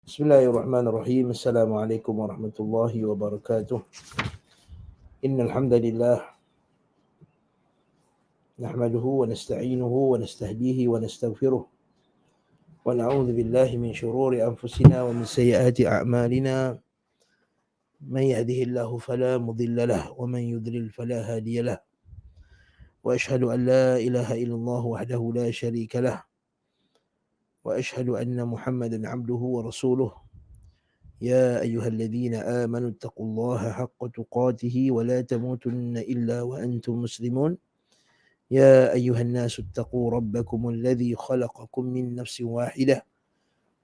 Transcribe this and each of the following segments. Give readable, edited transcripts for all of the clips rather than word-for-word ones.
بسم الله الرحمن الرحيم. السلام عليكم ورحمة الله وبركاته. إن الحمد لله نحمده ونستعينه ونستهديه ونستغفره ونعوذ بالله من شرور أنفسنا ومن سيئات أعمالنا. من يهده الله فلا مضل له ومن يضلل فلا هادي له، وأشهد أن لا إله إلا الله وحده لا شريك له، وأشهد أن محمدا عبده ورسوله. يا أيها الذين آمنوا اتقوا الله حق تقاته ولا تموتن إلا وأنتم مسلمون. يا أيها الناس اتقوا ربكم الذي خلقكم من نفس واحدة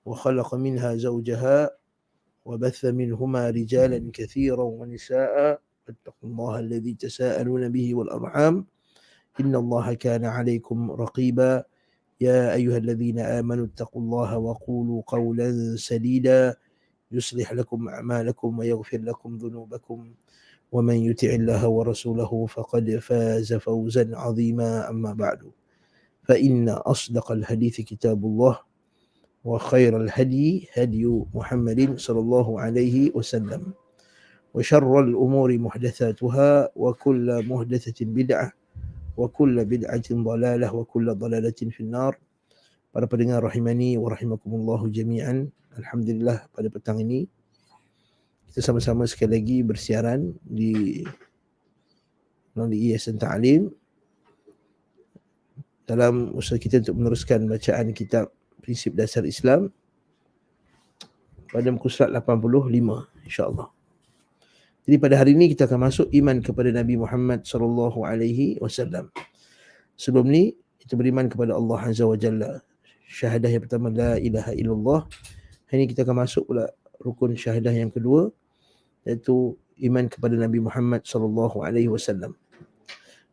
وخلق منها زوجها وبث منهما رجالا كثيرا ونساء، واتقوا الله الذي تساءلون به والأرحام إن الله كان عليكم رقيبا. يا أيها الذين آمنوا اتقوا الله وقولوا قولا سديدا يصلح لكم أعمالكم ويغفر لكم ذنوبكم، ومن يطع الله ورسوله فقد فاز فوزا عظيما. أما بعد، فإن أصدق الحديث كتاب الله، وخير الهدي هدي محمد صلى الله عليه وسلم، وشر الأمور محدثاتها، وكل محدثة بدعة، وكل بدعة ضلالة، وكل ضلالة في النار. Para pendengar rahimani wa rahimakumullahu jami'an. Alhamdulillah, pada petang ini kita sama-sama sekali lagi bersiaran di melalui Yayasan Ta'lim dalam usaha kita untuk meneruskan bacaan kitab Prinsip Dasar Islam pada muka surat 85, insya-Allah. Jadi pada hari ini kita akan masuk iman kepada Nabi Muhammad sallallahu alaihi wasallam. Sebelum ni kita beriman kepada Allah Azza wa Jalla. Syahadah yang pertama, la ilaha illallah. Hari ini kita akan masuk pula rukun syahadah yang kedua, iaitu iman kepada Nabi Muhammad sallallahu alaihi wasallam.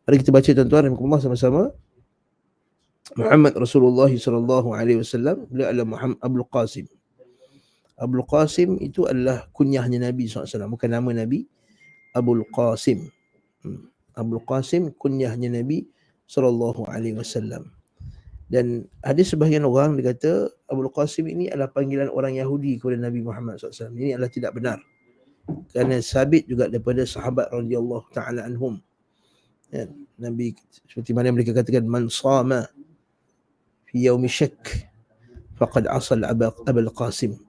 Mari kita baca tuan-tuan dan puan sama-sama. Muhammad Rasulullah sallallahu alaihi wasallam, beliau adalah Muhammad Abdul Qasim. Abdul Qasim itu adalah kunyahnya Nabi SAW, bukan nama Nabi. Abdul Qasim. Abdul Qasim kunyahnya Nabi sallallahu alaihi wasallam. Dan ada sebahagian orang dia kata Abdul Qasim ini adalah panggilan orang Yahudi kepada Nabi Muhammad SAW. Ini adalah tidak benar. Kerana sabit juga daripada sahabat radhiyallahu ta'ala anhum. Ya, Nabi seperti mana mereka katakan, man sama fi yaumi syak faqad asal Abul Qasim.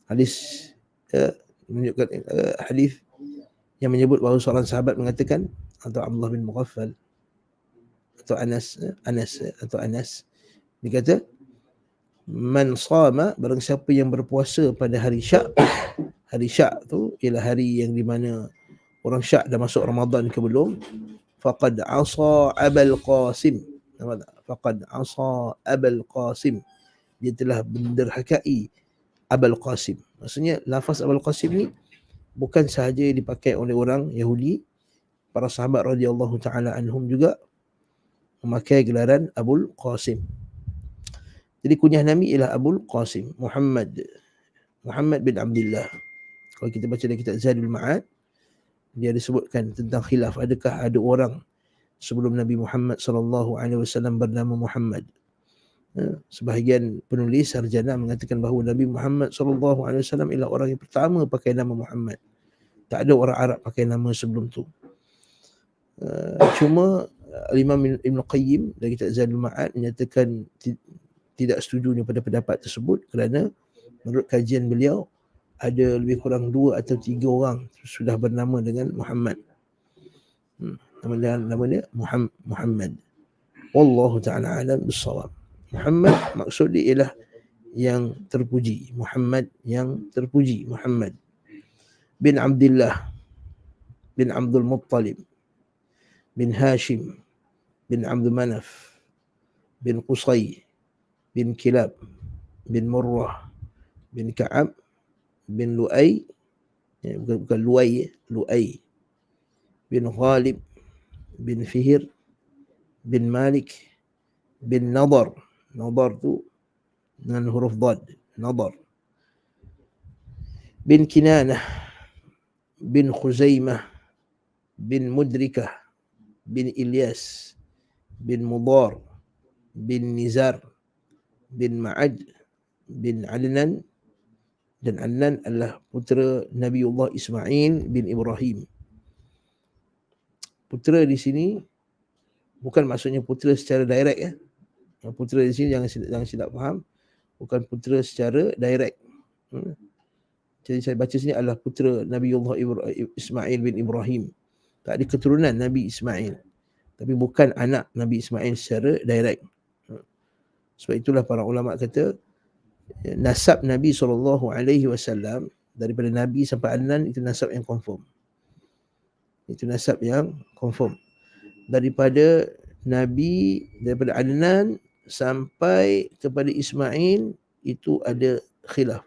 Hadis menunjukkan hadis yang menyebut bahawa seorang sahabat mengatakan, atau Abdullah bin Mughaffal atau Anas dia kata, man sama, barang siapa yang berpuasa pada hari syak. Hari syak tu ialah hari yang di mana orang syak dah masuk Ramadan ke belum. Faqad asa Abul Qasim. Faqad asa Abul Qasim, dia telah menderhakai Abul Qasim. Maksudnya lafaz Abul Qasim ni bukan sahaja dipakai oleh orang Yahudi, para sahabat radhiyallahu taala anhum juga memakai gelaran Abul Qasim. Jadi kunyah Nabi ialah Abul Qasim, Muhammad bin Abdullah. Kalau kita baca dalam kitab Zadul Ma'ad, dia disebutkan tentang khilaf, adakah ada orang sebelum Nabi Muhammad sallallahu alaihi wasallam bernama Muhammad. Sebahagian penulis sarjana mengatakan bahawa Nabi Muhammad sallallahu alaihi wasallam ialah orang yang pertama pakai nama Muhammad. Tak ada orang Arab pakai nama sebelum tu. Cuma Imam Ibn Qayyim dari kitab Zadul Ma'ad menyatakan tidak setujunya pada pendapat tersebut, kerana menurut kajian beliau ada lebih kurang 2 atau 3 orang sudah bernama dengan Muhammad. Nama dia Muhammad. Wallahu ta'ala alam bissawab. Muhammad maksud dia ialah yang terpuji. Muhammad yang terpuji. Muhammad bin Abdullah bin Abdul Muttalib bin Hashim bin Abdul Manaf bin Qusay bin Kilab bin Murrah bin Ka'ab bin Lu'ay, bukan Lu'ay, Lu'ay bin Ghalib bin Fihr bin Malik bin Nadar. Nadar tu dengan huruf Dad, Nadar bin Kinanah bin Khuzaimah bin Mudrikah bin Ilyas bin Mudar bin Nizar bin Ma'ad bin Adnan Dan Adnan adalah putera Nabiullah Ismail bin Ibrahim. Putera di sini bukan maksudnya putera secara direct ya. Putera di sini jangan silap faham, bukan putera secara direct. Jadi saya baca sini adalah putera Nabiullah Ismail bin Ibrahim. Tak ada keturunan Nabi Ismail, tapi bukan anak Nabi Ismail secara direct. Sebab itulah para ulama kata nasab Nabi SAW daripada Nabi sampai Adnan itu nasab yang confirm. Itu nasab yang confirm. Daripada Nabi, daripada Adnan sampai kepada Ismail itu ada khilaf.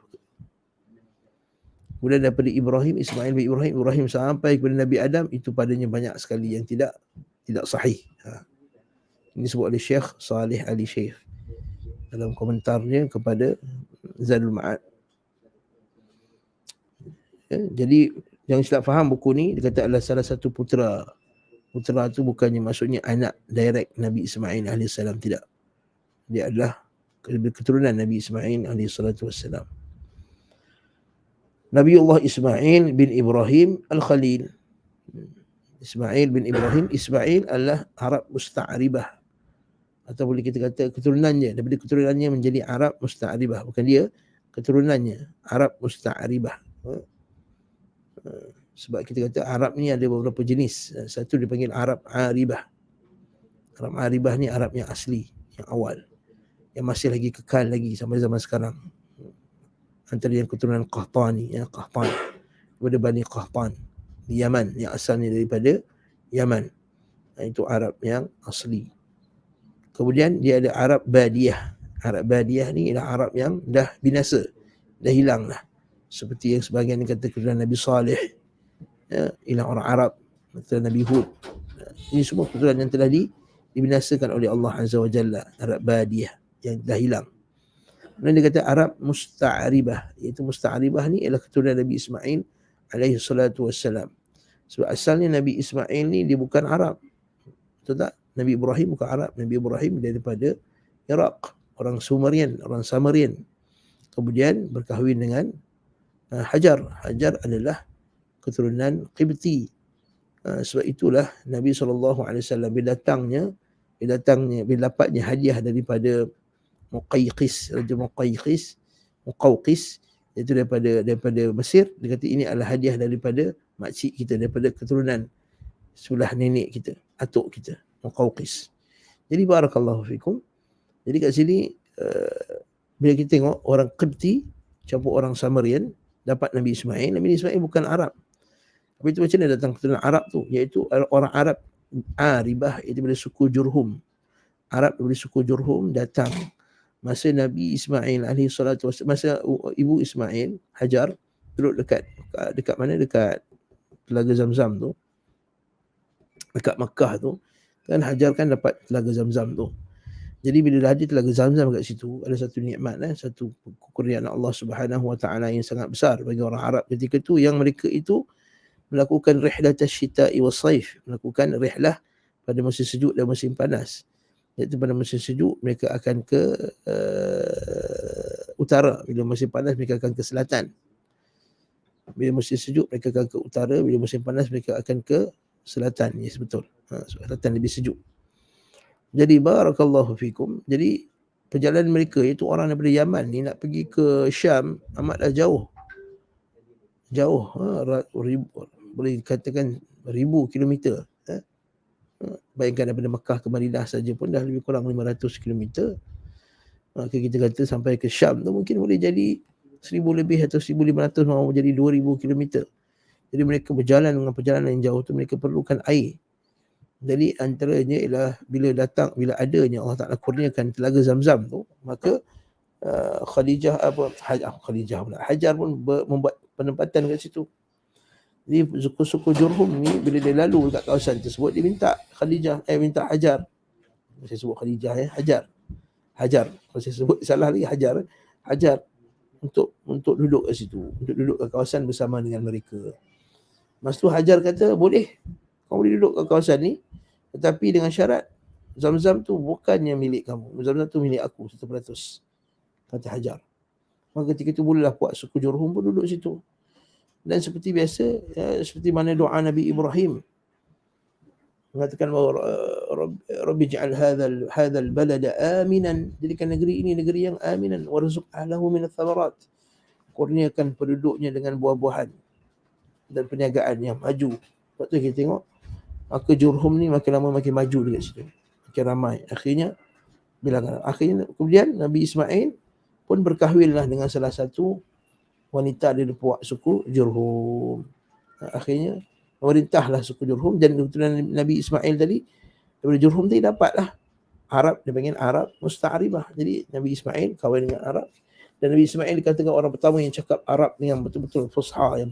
Kemudian daripada Ibrahim, Ismail bin Ibrahim sampai kepada Nabi Adam, itu padanya banyak sekali yang tidak sahih. Ini disebut oleh Syekh Salih Ali Syekh dalam komentarnya kepada Zadul Ma'ad. Jadi jangan silap faham buku ni, dia kata adalah salah satu putera. Putera tu bukannya maksudnya anak direct Nabi Ismail AS, tidak. Dia adalah keturunan Nabi Ismail AS. Nabiullah Ismail bin Ibrahim Al-Khalil. Ismail bin Ibrahim, Ismail adalah Arab Musta'ribah, atau boleh kita kata keturunannya, daripada keturunannya menjadi Arab Musta'ribah. Bukan dia, keturunannya Arab Musta'ribah. Sebab kita kata Arab ni ada beberapa jenis. Satu dipanggil Arab Aribah. Arab Aribah ni Arab yang asli, yang awal, yang masih lagi kekal lagi sampai zaman sekarang. Antara yang keturunan Qahtani, ya, Qahtan, kepada Bani Qahtan di Yaman, yang asalnya daripada Yaman. Itu Arab yang asli. Kemudian dia ada Arab Badiyah. Arab Badiyah ni ialah Arab yang dah binasa, dah hilang lah. Seperti yang sebahagian kata keturunan Nabi Saleh, ya, ialah orang Arab, keturunan Nabi Hud. Ini semua keturunan yang telah dibinasakan oleh Allah Azza wa Jalla. Arab Badiyah yang dah hilang. Kemudian dia kata Arab Musta'ribah, iaitu Musta'ribah ni ialah keturunan Nabi Ismail alaihi salatu wassalam. Sebab asalnya Nabi Ismail ni dia bukan Arab. Betul tak? Nabi Ibrahim bukan Arab. Nabi Ibrahim daripada Iraq, orang Sumerian, orang Samarian. Kemudian berkahwin dengan Hajar. Hajar adalah keturunan Qibti. Sebab itulah Nabi SAW bila dapatnya hadiah daripada Muqawqis, Raja Muqawqis, iaitu daripada Mesir. Dia kata ini adalah hadiah daripada makcik kita, daripada keturunan sebelah nenek kita, atuk kita, Muqawqis. Jadi barakallahu fikum. Jadi kat sini bila kita tengok orang Qibti campur orang Samarian dapat Nabi Ismail. Nabi Ismail bukan Arab. Tapi itu macam mana datang keturunan Arab tu? Iaitu orang Arab Aribah, iaitu dari suku Jurhum. Arab dari suku Jurhum datang masa Nabi Ismail alaihi salatu wassalam, masa ibu Ismail, Hajar, duduk dekat mana? Dekat Telaga Zamzam tu. Dekat Makkah tu. Kan Hajar kan dapat Telaga Zamzam tu. Jadi bila dah ada Telaga Zamzam kat situ, ada satu nikmat, satu kekurniaan Allah Subhanahu wa taala yang sangat besar bagi orang Arab ketika itu, yang mereka itu melakukan rihlat asy-syita'i was-saif, melakukan rihlah pada musim sejuk dan musim panas. Iaitu pada musim sejuk mereka akan ke utara, bila musim panas mereka akan ke selatan. Bila musim sejuk mereka akan ke utara, bila musim panas mereka akan ke selatan. Yes, betul. Selatan lebih sejuk. Jadi barakallahu fikum. Jadi perjalanan mereka, iaitu orang daripada Yaman ni nak pergi ke Syam amatlah jauh. Boleh katakan 1000 kilometer. Bayangkan daripada Mekah ke Madinah saja pun dah lebih kurang 500 km. Maka kita kata sampai ke Syam tu mungkin boleh jadi 1000 lebih atau 1500, mahu jadi 2000 km. Jadi mereka berjalan dengan perjalanan yang jauh tu, mereka perlukan air. Jadi antaranya ialah bila adanya Allah Ta'ala kurniakan Telaga Zamzam tu, maka Hajar pun membuat penempatan kat situ. Jadi suku-suku Jurhum ni bila dia lalu dekat kawasan tersebut, dia minta Hajar. Saya sebut Khadijah, Hajar. Kalau saya sebut salah lagi, Hajar untuk duduk kat situ, untuk duduk kat kawasan bersama dengan mereka. Lepas tu Hajar kata, boleh, kau boleh duduk kat kawasan ni, tetapi dengan syarat Zamzam tu bukannya milik kamu. Zamzam tu milik aku 100%. Kata Hajar. Maka ketika itu mulalah puak suku Jurhum pun duduk situ. Dan seperti biasa, seperti mana doa Nabi Ibrahim mengatakan bahawa Rabbi ja'al hadzal balada aminan, jadikan negeri ini negeri yang aminan, warzuq ahlahu minats thamarat, kurniakan penduduknya dengan buah-buahan dan perniagaan yang maju. Sebab tu kita tengok maka Jurhum ni makin lama makin maju dekat situ, makin ramai. Akhirnya kemudian Nabi Ismail pun berkahwinlah dengan salah satu wanita dari puak suku Jurhum. Akhirnya memerintahlah suku Jurhum, dan kebetulan Nabi Ismail tadi daripada Jurhum tadi dapatlah Arab, dia panggil Arab Musta'ribah. Jadi Nabi Ismail kahwin dengan Arab, dan Nabi Ismail dikatakan orang pertama yang cakap Arab dengan betul-betul fusha, yang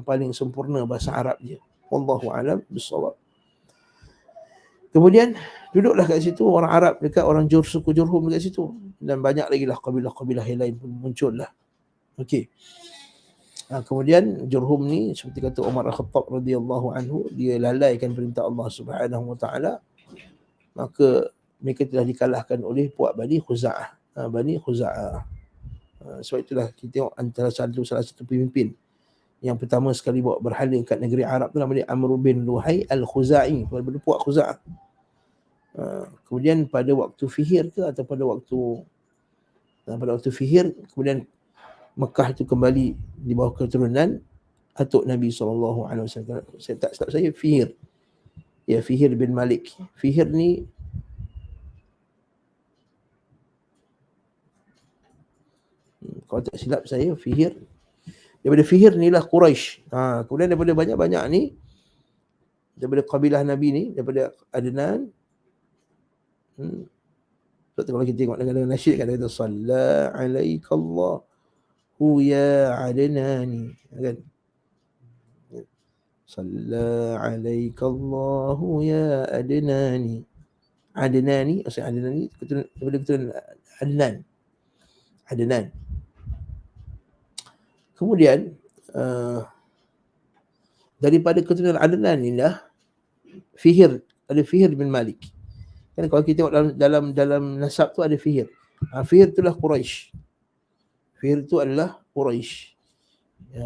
paling sempurna bahasa Arab dia. Wallahu a'lam bissawab. Kemudian duduklah kat situ orang Arab dekat orang suku Jurhum dekat situ, dan banyak lagi lah kabilah-kabilah yang lain pun muncul lah. Okey. Kemudian Jurhum ni seperti kata Umar Al-Khattab radhiyallahu anhu, dia lalaikan perintah Allah Subhanahu wa taala, maka mereka telah dikalahkan oleh puak Bani Khuza'ah. Sebab itulah kita tengok antara salah satu pemimpin yang pertama sekali bawa berhala kat negeri Arab tu nama dia Amr bin Luhai Al-Khuza'i, daripada puak Khuza'ah. Kemudian pada waktu Fihir ke atau pada waktu Fihir, kemudian Mekah itu kembali di bawah keturunan atuk Nabi SAW. Saya tak silap saya Fihir. Ya, Fihir bin Malik. Fihir ni kalau tak silap saya Fihir, daripada Fihir ni lah Quraisy. Kemudian daripada banyak-banyak ni, daripada kabilah Nabi ni, daripada Adnan. Sebab tu kalau kita tengok dengan nasyid kan, dia kata Salla alaikallahu ya Adnani, kan? Salla alaikallahu ya Adnani. Adnani, maksud Adnani daripada keturunan Adnan. Kemudian daripada keturunan Adnan inilah Fihir, ada Fihir bin Malik. Kan kalau kita tengok dalam nasab tu ada Fihir. Fihir itulah Quraisy. Fihir itu adalah Quraisy.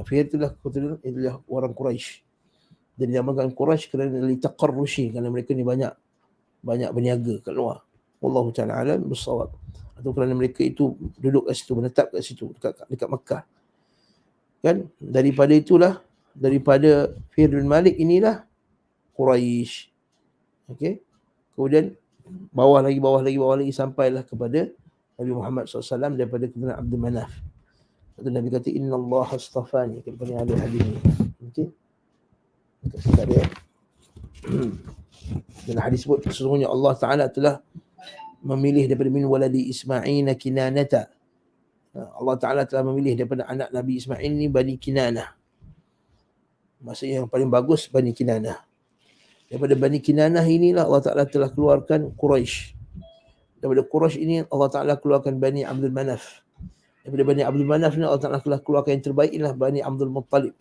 Fihir itulah keturunan, itulah orang Quraisy. Dan dinamakan Quraisy kerana litaqarrushi, kerana mereka ni banyak berniaga kat luar. Wallahu ta'ala alam bissawab. Atau kerana mereka itu duduk kat situ, menetap kat situ dekat Mekah. Kan daripada Fihir bin Malik inilah Quraisy. Okey. Kemudian bawah lagi sampailah kepada Nabi Muhammad SAW daripada keturunan Abdul Manaf. Lepas Nabi kata Inna Allah astafani, kepada ahli hadis ni. Okey. Kita dia. Dan hadis sebut sesungguhnya Allah Taala telah memilih daripada min waladi Ismail Kinanata. Allah Taala telah memilih daripada anak Nabi Ismail ni Bani Kinanah. Maksudnya yang paling bagus Bani Kinanah. Daripada Bani Kinanah inilah Allah Taala telah keluarkan Quraisy. Daripada Quraisy ini Allah Taala keluarkan Bani Abdul Manaf. Daripada Bani Abdul Manaf ni Allah Taala telah keluarkan yang terbaik ialah Bani Abdul Muttalib.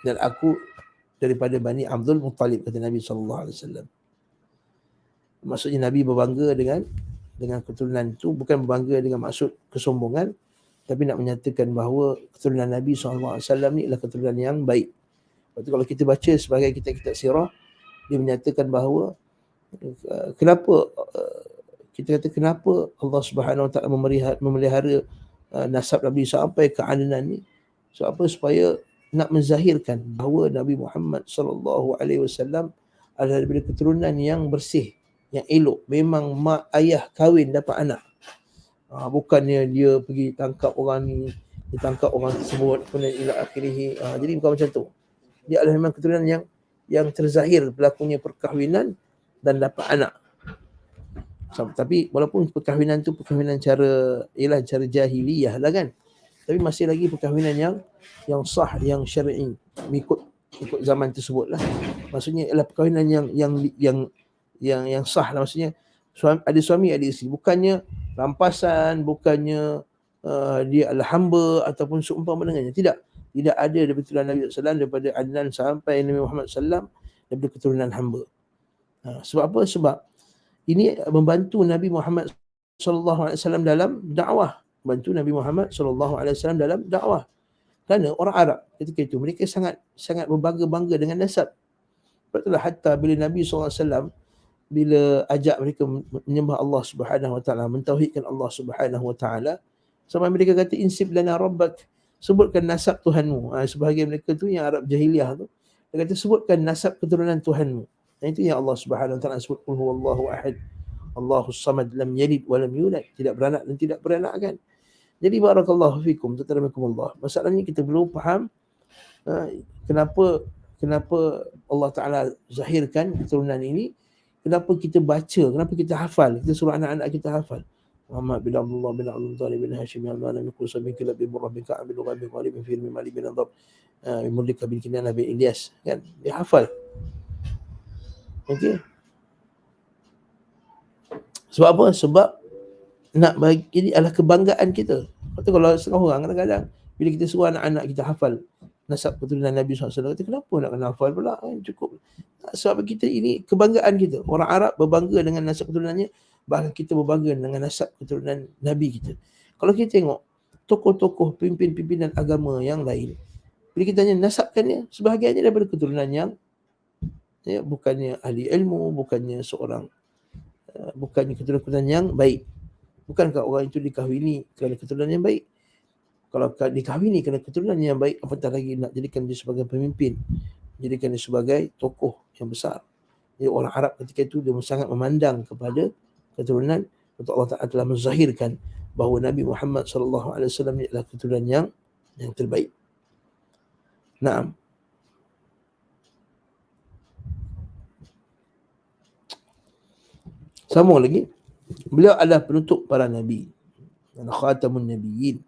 Dan aku daripada Bani Abdul Muttalib, kata Nabi SAW. Maksudnya Nabi berbangga dengan keturunan itu, bukan berbangga dengan maksud kesombongan, tapi nak menyatakan bahawa keturunan Nabi SAW ni adalah keturunan yang baik. Lepas tu kalau kita baca sebagai kitab-kitab sirah, dia menyatakan bahawa kenapa Allah Subhanahu Wa Taala memelihara nasab Nabi sampai ke Adnan ni. Sebab apa? Supaya nak menzahirkan bahawa Nabi Muhammad sallallahu alaihi wasallam adalah daripada keturunan yang bersih, yang elok. Memang mak ayah kahwin dapat anak. Bukannya dia pergi tangkap orang ni, dia tangkap orang tersebut kemudian ila akhirih. Jadi bukan macam tu. Dia adalah memang keturunan yang terzahir berlakunya perkahwinan dan dapat anak. Tapi walaupun perkahwinan tu perkahwinan cara jahiliyah lah kan, tapi masih lagi perkahwinan yang sah, yang syar'i, ikut zaman tersebut lah. Maksudnya ialah perkahwinan yang sah lah. Maksudnya ada suami ada isteri, bukannya rampasan, bukannya dia adalah hamba ataupun seumpama dengannya. Tidak ada daripada keturunan Nabi SAW, daripada Adnan sampai Nabi Muhammad SAW, daripada keturunan hamba. Sebab apa? Sebab ini membantu Nabi Muhammad sallallahu alaihi wasallam dalam dakwah, bantu Nabi Muhammad sallallahu alaihi wasallam dalam dakwah. Kerana orang Arab ketika itu mereka sangat berbangga-bangga dengan nasab. Sebab itulah hatta bila Nabi SAW bila ajak mereka menyembah Allah Subhanahu Wa Taala, mentauhidkan Allah Subhanahu Wa Taala, sampai mereka kata insib lana rabbak, sebutkan nasab Tuhanmu. Sebahagian mereka tu yang Arab jahiliah tu, dia kata sebutkan nasab keturunan Tuhanmu. Itu yang Allah Subhanahu Wa Taala sebut, qul huwallahu ahad, Allahus samad, lam yalid wa lam yulad, tidak beranak dan tidak beranakkan. Jadi barakallahu fikum, tatarakumullah. Masalahnya kita perlu faham kenapa Allah Ta'ala zahirkan keturunan ini, kenapa kita baca, kenapa kita hafal, kita suruh anak-anak kita hafal. Muhammad bin Abdullah bin Abdul Talib bin Hashim bin Al-Mana bin Qusay bin Kilab bin Murrah bin Ka'ab bin Lughab bin Ghalib bin Fir bin Malik bin Adab bin Murdika bin Kinana bin Ilyas, kan? Dia hafal. Okey. Sebab apa? Sebab nak bagi, ini adalah kebanggaan kita. Lepas kalau setengah orang kadang-kadang bila kita suruh anak-anak kita hafal nasab keturunan Nabi SAW, kata kenapa nak kena hafal pula, cukup. Sebab kita ini kebanggaan kita. Orang Arab berbangga dengan nasab keturunannya, bahkan kita berbangga dengan nasab keturunan Nabi kita. Kalau kita tengok tokoh-tokoh pimpinan agama yang lain, bila kita tanya nasabkannya, sebahagiannya daripada keturunan yang bukannya ahli ilmu, bukannya seorang bukannya keturunan yang baik. Bukankah orang itu dikahwini kerana keturunan yang baik? Kalau dikahwini kerana keturunan yang baik, apatah lagi nak jadikan dia sebagai pemimpin, jadikan dia sebagai tokoh yang besar. Jadi orang Arab ketika itu dia sangat memandang kepada keturunan. Untuk Allah Ta'ala telah menzahirkan bahawa Nabi Muhammad SAW adalah keturunan yang terbaik. Naam. Sambung lagi. Beliau adalah penutup para nabi. Ana khatamun nabiyyin.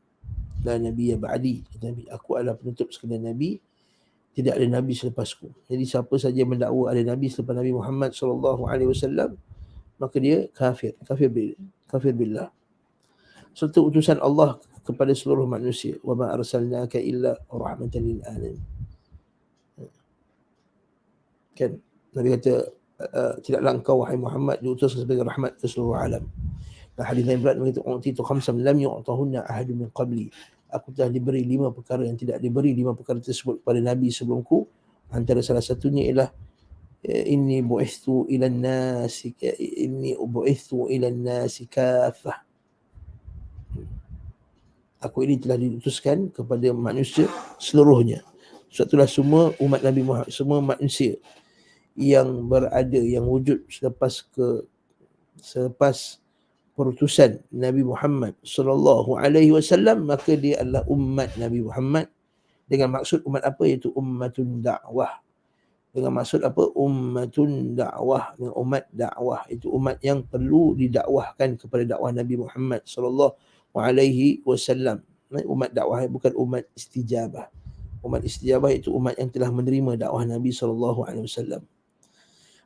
La nabiyya ba'di. Nabi, aku adalah penutup sekalian nabi, tidak ada nabi selepasku. Jadi siapa saja yang mendakwa ada nabi selepas Nabi Muhammad sallallahu alaihi wasallam, maka dia kafir billah. Serta utusan Allah kepada seluruh manusia. Wa ma arsalnaka illa rahmatan lil alamin. Kan Nabi kata, tidaklah engkau wahai Muhammad diutus sebagai rahmat ke seluruh alam. Dan hadis lain pula berkata, "Utitu khamsan lam yu'tahunna ahadun min qabli." Aku telah diberi 5 perkara yang tidak diberi 5 perkara tersebut kepada nabi sebelumku. Antara salah satunya ialah inni bu'ithu ilan nasi kaffah. Aku ini telah diutuskan kepada manusia seluruhnya. Sebab itulah semua umat Nabi Muhammad, semua manusia yang berada, yang wujud selepas perutusan Nabi Muhammad sallallahu alaihi wasallam, maka dia adalah umat Nabi Muhammad. Dengan maksud umat apa? Iaitu ummatun dakwah. Dengan maksud apa? Ummatun dakwah. Dengan umat dakwah, itu umat yang perlu didakwahkan kepada dakwah Nabi Muhammad sallallahu alaihi wasallam. Umat dakwah, bukan umat istijabah. Umat istijabah itu umat yang telah menerima dakwah Nabi sallallahu alaihi wasallam.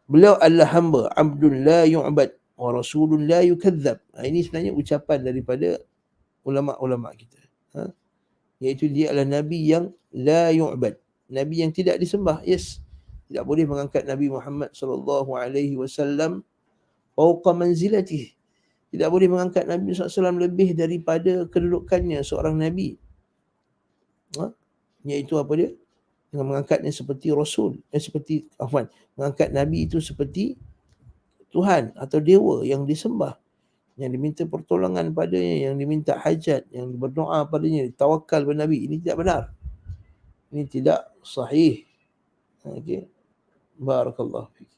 Beliau adalah hamba, abdun la yu'bad wa rasulun la yukadzab. Ini sebenarnya ucapan daripada ulama-ulama kita. Iaitu dia adalah nabi yang la yu'bad, nabi yang tidak disembah. Yes, tidak boleh mengangkat Nabi Muhammad sallallahu alaihi wasallam fauqa manzilatihi. Tidak boleh mengangkat Nabi SAW lebih daripada kedudukannya seorang nabi. Iaitu apa dia? Dengan mengangkatnya seperti Rasul, mengangkat Nabi itu seperti Tuhan atau Dewa yang disembah, yang diminta pertolongan padanya, yang diminta hajat, yang berdoa padanya, tawakal pada Nabi. Ini tidak benar. Ini tidak sahih. Okey. Barakallahu fiik.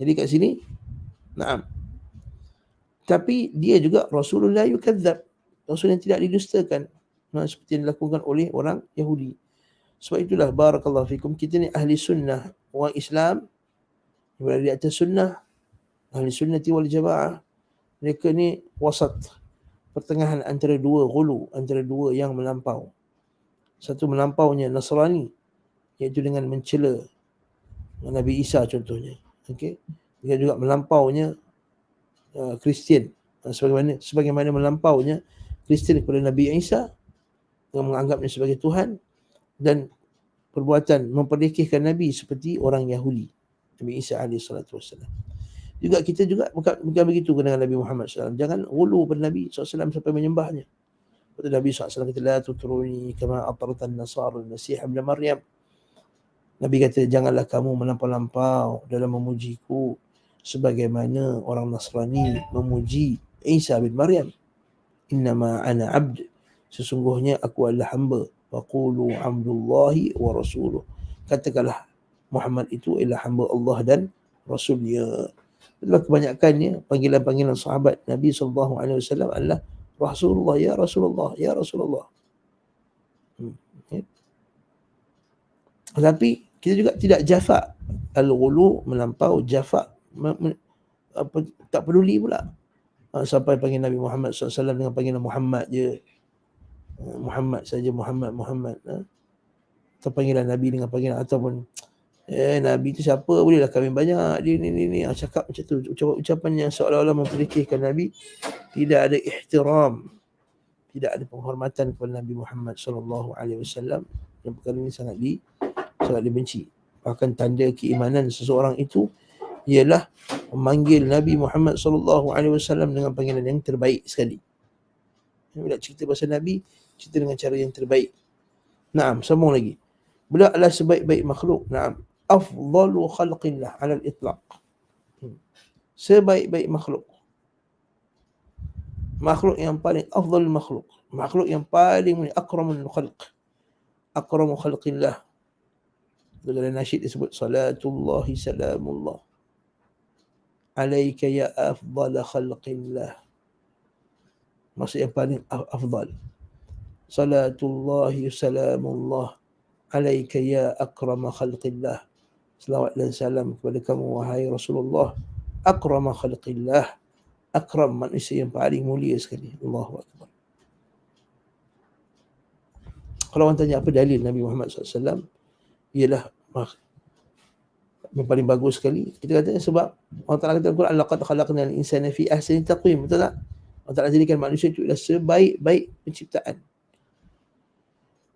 Jadi kat sini, naam. Tapi dia juga Rasulullah yukadzab, Rasul yang tidak didustakan, seperti yang dilakukan oleh orang Yahudi. Sebab itulah barakallahu fikum, kita ni ahli sunnah, orang Islam yang berada di atas sunnah, ahli sunnati wal jamaah. Mereka ni wasat, pertengahan antara dua ghulu, antara dua yang melampau. Satu melampaunya Nasrani, iaitu dengan mencela Nabi Isa contohnya. Okey. Dia juga melampaunya Kristian, sebagaimana melampaunya Kristian kepada Nabi Isa yang menganggapnya sebagai Tuhan, dan perbuatan memperdekihkan Nabi seperti orang Yahudi, Nabi Isa alaihi salatu wassalam. Juga kita juga bukan begitu dengan Nabi Muhammad SAW. Jangan ghulu pada Nabi SAW sampai menyembahnya. Kata Nabi SAW kata, la tutruni kama atratan nasara al-Masih ibn Maryam. Nabi kata, janganlah kamu melampau-lampau dalam memujiku sebagaimana orang Nasrani memuji Isa bin Maryam. Innama ana abd, sesungguhnya aku adalah hamba. Faqulu abdullahi wa rasuluh, katakanlah Muhammad itu adalah hamba Allah dan Rasulnya. Itulah kebanyakannya panggilan-panggilan sahabat Nabi SAW adalah Rasulullah, ya Rasulullah, ya Rasulullah. Tetapi kita juga tidak jafa, al-ghulu, melampau, jafa, tak peduli pula. Sampai panggil Nabi Muhammad SAW dengan panggilan Muhammad je. Muhammad saja, Muhammad. Atau panggilan Nabi dengan panggilan, ataupun Nabi tu siapa, bolehlah kahwin banyak, dia ni. Cakap macam tu, ucapan yang seolah-olah memperlekehkan Nabi. Tidak ada ihtiram, tidak ada penghormatan kepada Nabi Muhammad SAW. Dan perkara ini sangat dibenci. Bahkan tanda keimanan seseorang itu ialah memanggil Nabi Muhammad SAW dengan panggilan yang terbaik sekali. Bila cerita pasal Nabi, cerita dengan cara yang terbaik. Naam, sambung lagi. Beliau adalah sebaik-baik makhluk. Naam, afdalu khalqillah ala al-itlaq. Sebaik-baik makhluk. Makhluk yang paling afdal makhluk. Makhluk yang paling akramul khalq. Akramu khalqillah. Dalam nasyid disebut salatullahi salamullah alaika ya afdal khalqillah. Maksud yang paling afdal. Salatullahi salamullah alaika ya akrama khalqillah. Selawat dan salam kepada kamu wahai Rasulullah, akrama khalqillah, akram, manusia yang paling mulia sekali. Allahu akbar. Kalau orang tanya apa dalil Nabi Muhammad SAW, ialah yang paling bagus sekali, kita kata sebab Allah Ta'ala kata Al-Quran, laqad khalaqnal insana fi ahsani taqwim. Betul tak? Allah Ta'ala jadikan manusia itu adalah sebaik-baik penciptaan.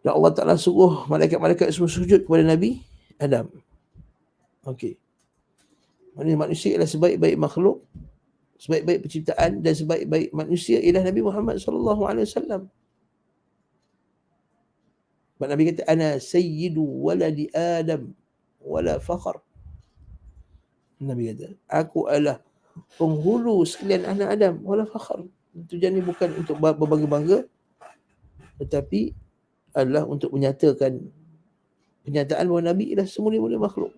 Dan Allah Ta'ala suruh malaikat-malaikat semua sujud kepada Nabi Adam. Okey. Manusia ialah sebaik-baik makhluk, sebaik-baik penciptaan, dan sebaik-baik manusia ialah Nabi Muhammad SAW. Sebab Nabi kata, ana sayyidu waladi Adam wala fakhr. Nabi kata, aku adalah penghulu sekalian anak Adam, wala fakhr. Tujuan ini bukan untuk berbangga-bangga, tetapi adalah untuk menyatakan penyataan bahawa Nabi adalah semulia-mulia makhluk.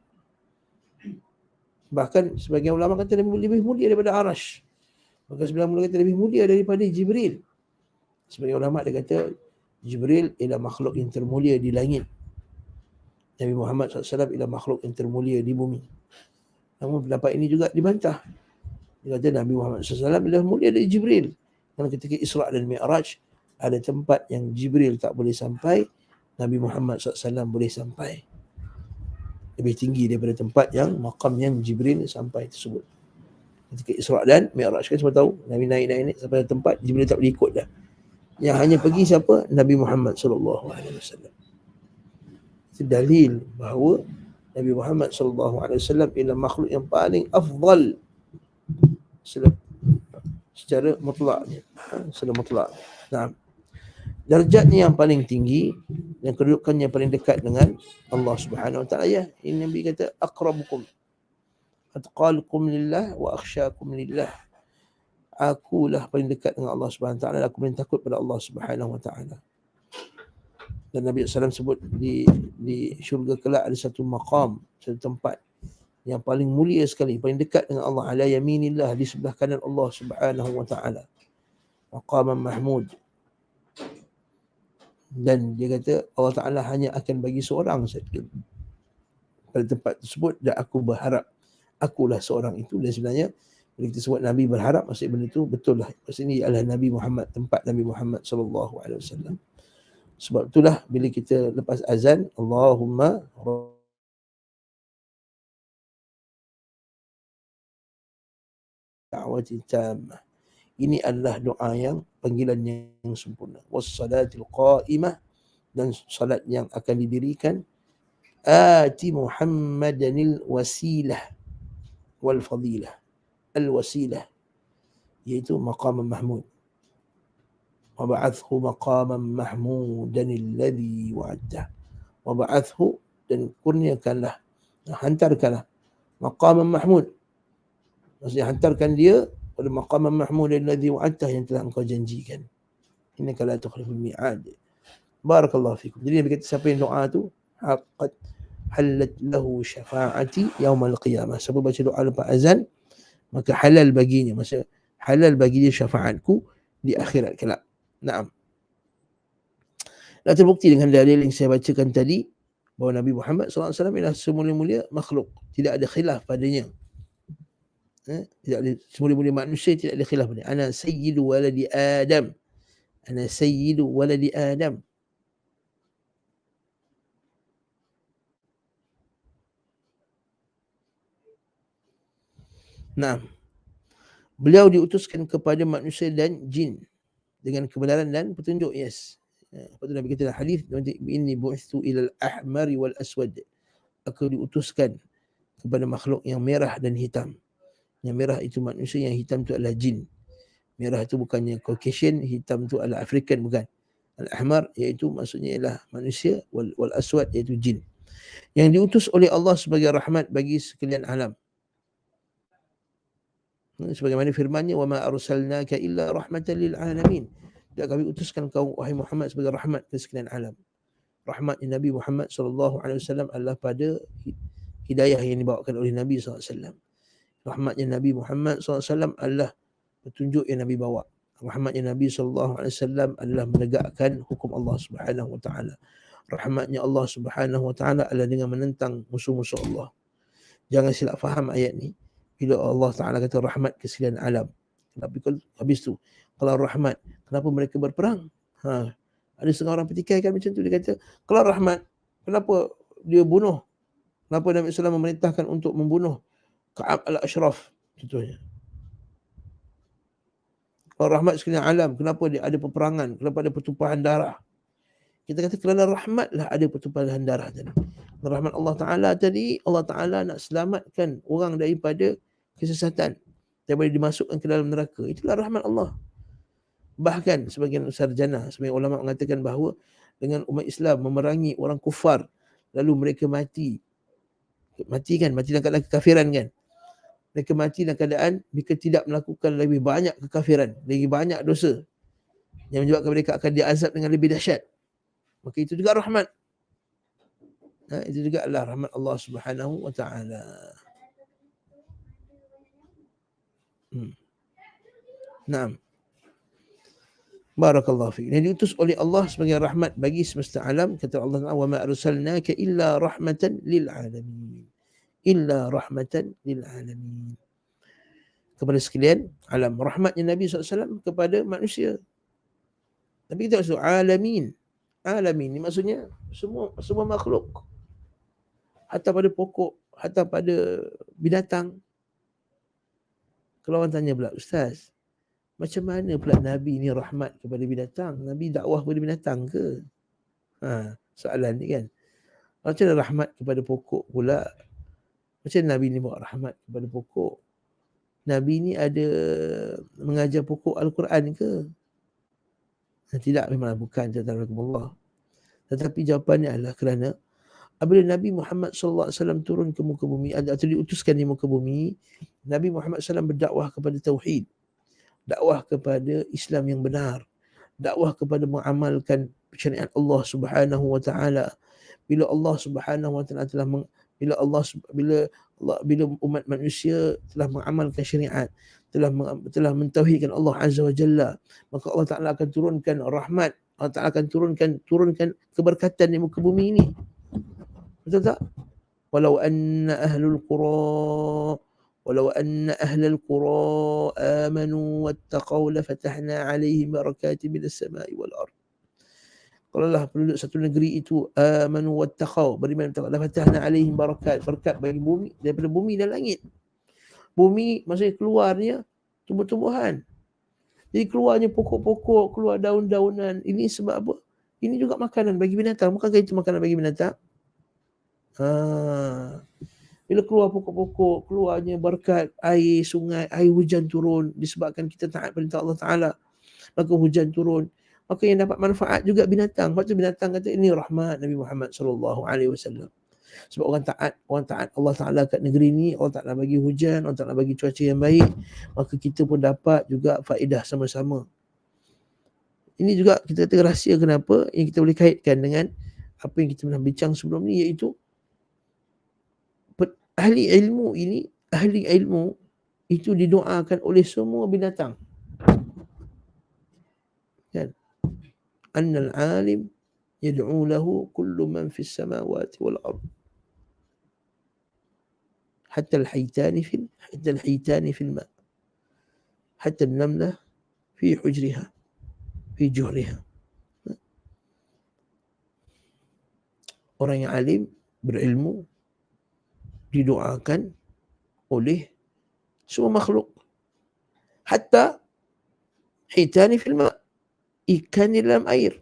Bahkan sebagian ulama kata Nabi lebih mulia daripada Arash. Bahkan sebagian ulama kata lebih mulia daripada Jibril. Sebagian ulama dia kata Jibril ialah makhluk yang termulia di langit. Nabi Muhammad SAW ialah makhluk yang termulia di bumi. Namun pendapat ini juga dibantah. Dia kata Nabi Muhammad SAW ialah mulia dari Jibril. Kerana ketika Isra' dan Mi'raj, ada tempat yang Jibril tak boleh sampai, Nabi Muhammad SAW boleh sampai. Lebih tinggi daripada tempat yang maqam yang Jibril sampai tersebut. Ketika Isra' dan Mi'raj, kan semua tahu, Nabi naik sampai tempat Jibril tak boleh ikut dah. Yang hanya pergi siapa? Nabi Muhammad SAW. Itu dalil bahawa Nabi Muhammad SAW ialah makhluk yang paling afdal secara mutlaknya. Secara mutlak. Nah, darjatnya yang paling tinggi dan kedudukannya paling dekat dengan Allah Subhanahu Wa Taala. Ya, ini Nabi kata aqrabukum atqalukum lillah wa akhsyakum lillah. Akulah paling dekat dengan Allah Subhanahu Wa Taala, aku paling takut pada Allah Subhanahu Wa Taala. Dan Nabi SAW sebut di syurga kelak ada satu maqam, satu tempat yang paling mulia sekali, paling dekat dengan Allah, ala yaminillah, di sebelah kanan Allah Subhanahu Wa Taala. Maqaman mahmud. Dan dia kata Allah Ta'ala hanya akan bagi seorang saja pada tempat tersebut, dan aku berharap akulah seorang itu. Dan sebenarnya bila kita sebut Nabi berharap, maksud benda itu betul lah. Maksud ini adalah Nabi Muhammad, tempat Nabi Muhammad SAW. Sebab itulah bila kita lepas azan, Allahumma da'wati tammah. Ini adalah doa yang panggilan yang sempurna. Wassalatil qa'imah, dan salat yang akan didirikan. Ati Muhammadanil wasilah wal fadilah. al-wasilah, iaitu maqam mahmud. Wab'athhu maqaman mahmudan alladhi wa'adta. Wab'athhu, dan kurniakanlah, hantarkanlah maqaman mahmud, maksudnya hantarkan dia pada maqaman mahmud alladhi wa'adta, yang telah engkau janjikan. Innaka la tukhliful mi'ad. Barakallahu fikum. Jadi Nabi kata siapa yang doa tu, haqqat halat lahu syafa'ati yaumal qiyamah. Siapa baca doa lepas azan, maka halal baginya, maksudnya halal bagi dia syafaatku di akhirat kelak. Naam. Dah terbukti dengan dalil yang saya bacakan tadi bahawa Nabi Muhammad SAW ialah semulia-mulia makhluk, tidak ada khilaf padanya. Tidak ada, semulia-mulia manusia tidak ada khilaf padanya. Ana sayyidu waladi Adam. Ana sayyidu waladi Adam. Naam. Beliau diutuskan kepada manusia dan jin dengan kebenaran dan petunjuk. Yes. Lepas tu Nabi kata dalam hadis, inni bu'ithu ilal ahmari wal aswad. Aku diutuskan kepada makhluk yang merah dan hitam. Yang merah itu manusia, yang hitam itu adalah jin. Merah itu bukannya Caucasian, hitam itu adalah African, bukan. Al-ahmar iaitu maksudnya ialah manusia, wal aswad iaitu jin. Yang diutus oleh Allah sebagai rahmat bagi sekalian alam. Sebagaimana firman-Nya, wa ma arsalnaka illa rahmatan lil alamin. Dan kami utuskan kau wahai Muhammad sebagai rahmat ke sekalian alam. Rahmatnya Nabi Muhammad SAW adalah pada hidayah yang dibawakan oleh Nabi SAW. Rahmatnya Nabi Muhammad SAW adalah petunjuk yang Nabi bawa. Rahmatnya Nabi SAW adalah menegakkan hukum Allah Subhanahu Wa Taala. Rahmatnya Allah Subhanahu Wa Taala adalah dengan menentang musuh-musuh Allah. Jangan silap faham ayat ni. Bila Allah Ta'ala kata rahmat ke sekalian alam, tapi habis tu kalau rahmat, kenapa mereka berperang? Ada setengah orang petikaikan macam tu. Dia kata, kalau rahmat, kenapa dia bunuh? Kenapa Nabi SAW memerintahkan untuk membunuh Ka'ab al-Ashraf contohnya? Kalau rahmat sekalian alam, kenapa dia ada peperangan? Kenapa ada pertumpahan darah? Kita kata kerana rahmatlah ada pertumpahan darah tadi. Rahmat Allah Ta'ala tadi, Allah Ta'ala nak selamatkan orang daripada kesesatan, daripada dimasukkan ke dalam neraka. Itulah rahmat Allah. Bahkan sebagian sarjana, sebagian ulama mengatakan bahawa dengan umat Islam memerangi orang kufar, lalu mereka mati dalam keadaan kekafiran kan. Mereka mati dalam keadaan mereka tidak melakukan lebih banyak kekafiran, lebih banyak dosa yang menyebabkan mereka akan diazab dengan lebih dahsyat. Maka itu juga rahmat. Itu juga adalah rahmat Allah Subhanahu Wa Taala. Naam. Barakallahu fiik. Yang diutus oleh Allah sebagai rahmat bagi semesta alam, kata Allah Taala, wa ma arsalnaka illa rahmatan lil alamin. Illa rahmatan lil alamin. Kepada sekalian alam. Rahmatnya Nabi SAW kepada manusia. Tapi kita maksud alamin. Alamin ni maksudnya semua makhluk. Hatta pada pokok, hatta pada binatang. Kalau orang tanya pula, Ustaz, macam mana pula Nabi ni rahmat kepada binatang? Nabi dakwah kepada binatang ke? Soalan ni kan. Macam mana rahmat kepada pokok pula? Macam mana Nabi ni bawa rahmat kepada pokok? Nabi ni ada mengajar pokok Al-Quran ke? Tidak, memang bukan. Allah. Tetapi jawapannya adalah kerana apabila Nabi Muhammad SAW turun ke muka bumi atau diutuskan di muka bumi, Nabi Muhammad SAW berdakwah kepada tauhid, dakwah kepada Islam yang benar, dakwah kepada mengamalkan syariat Allah Subhanahu Wa Taala. Bila Allah Subhanahu Wa Taala bila umat manusia telah mengamalkan syariat, telah mentauhidkan Allah Azza wa Jalla, maka Allah Taala akan turunkan rahmat, Allah Taala akan turunkan keberkatan di muka bumi ini. Betul tak? Walau anna ahlal qura amanu wattaqaw lafatahna alaihim barakatin minas samai wal ard. Kalaulah penduduk satu negeri itu amanu wattaqaw, beriman dan takwa, lafatahna alaihim berkat bagi bumi, daripada bumi dan langit. Bumi maksudnya keluarnya tumbuh-tumbuhan. Jadi keluarnya pokok-pokok, keluar daun-daunan. Ini sebab apa? Ini juga makanan bagi binatang. Bukankah itu makanan bagi binatang? Bila keluar pokok-pokok, keluarnya berkat air sungai, air hujan turun disebabkan kita taat perintah Allah Ta'ala, maka hujan turun. Maka yang dapat manfaat juga binatang. Lepas tu binatang kata ini rahmat Nabi Muhammad SAW. Sebab orang taat Allah Ta'ala kat negeri ni, Allah Ta'ala bagi hujan, Allah Ta'ala bagi cuaca yang baik, maka kita pun dapat juga faedah sama-sama. Ini juga kita kata rahsia kenapa yang kita boleh kaitkan dengan apa yang kita pernah bincang sebelum ni, iaitu ahli ilmu itu didoakan oleh semua binatang. Kan? Annal alim yad'u lahu kullu man fis samawati wal ard. Hatta al-haytani fil ma. Hatta an-namlah fi hujriha, fi juhriha. Orang yang alim, berilmu, didoakan oleh semua makhluk. Hatta hitani fil ma, ikan di dalam air.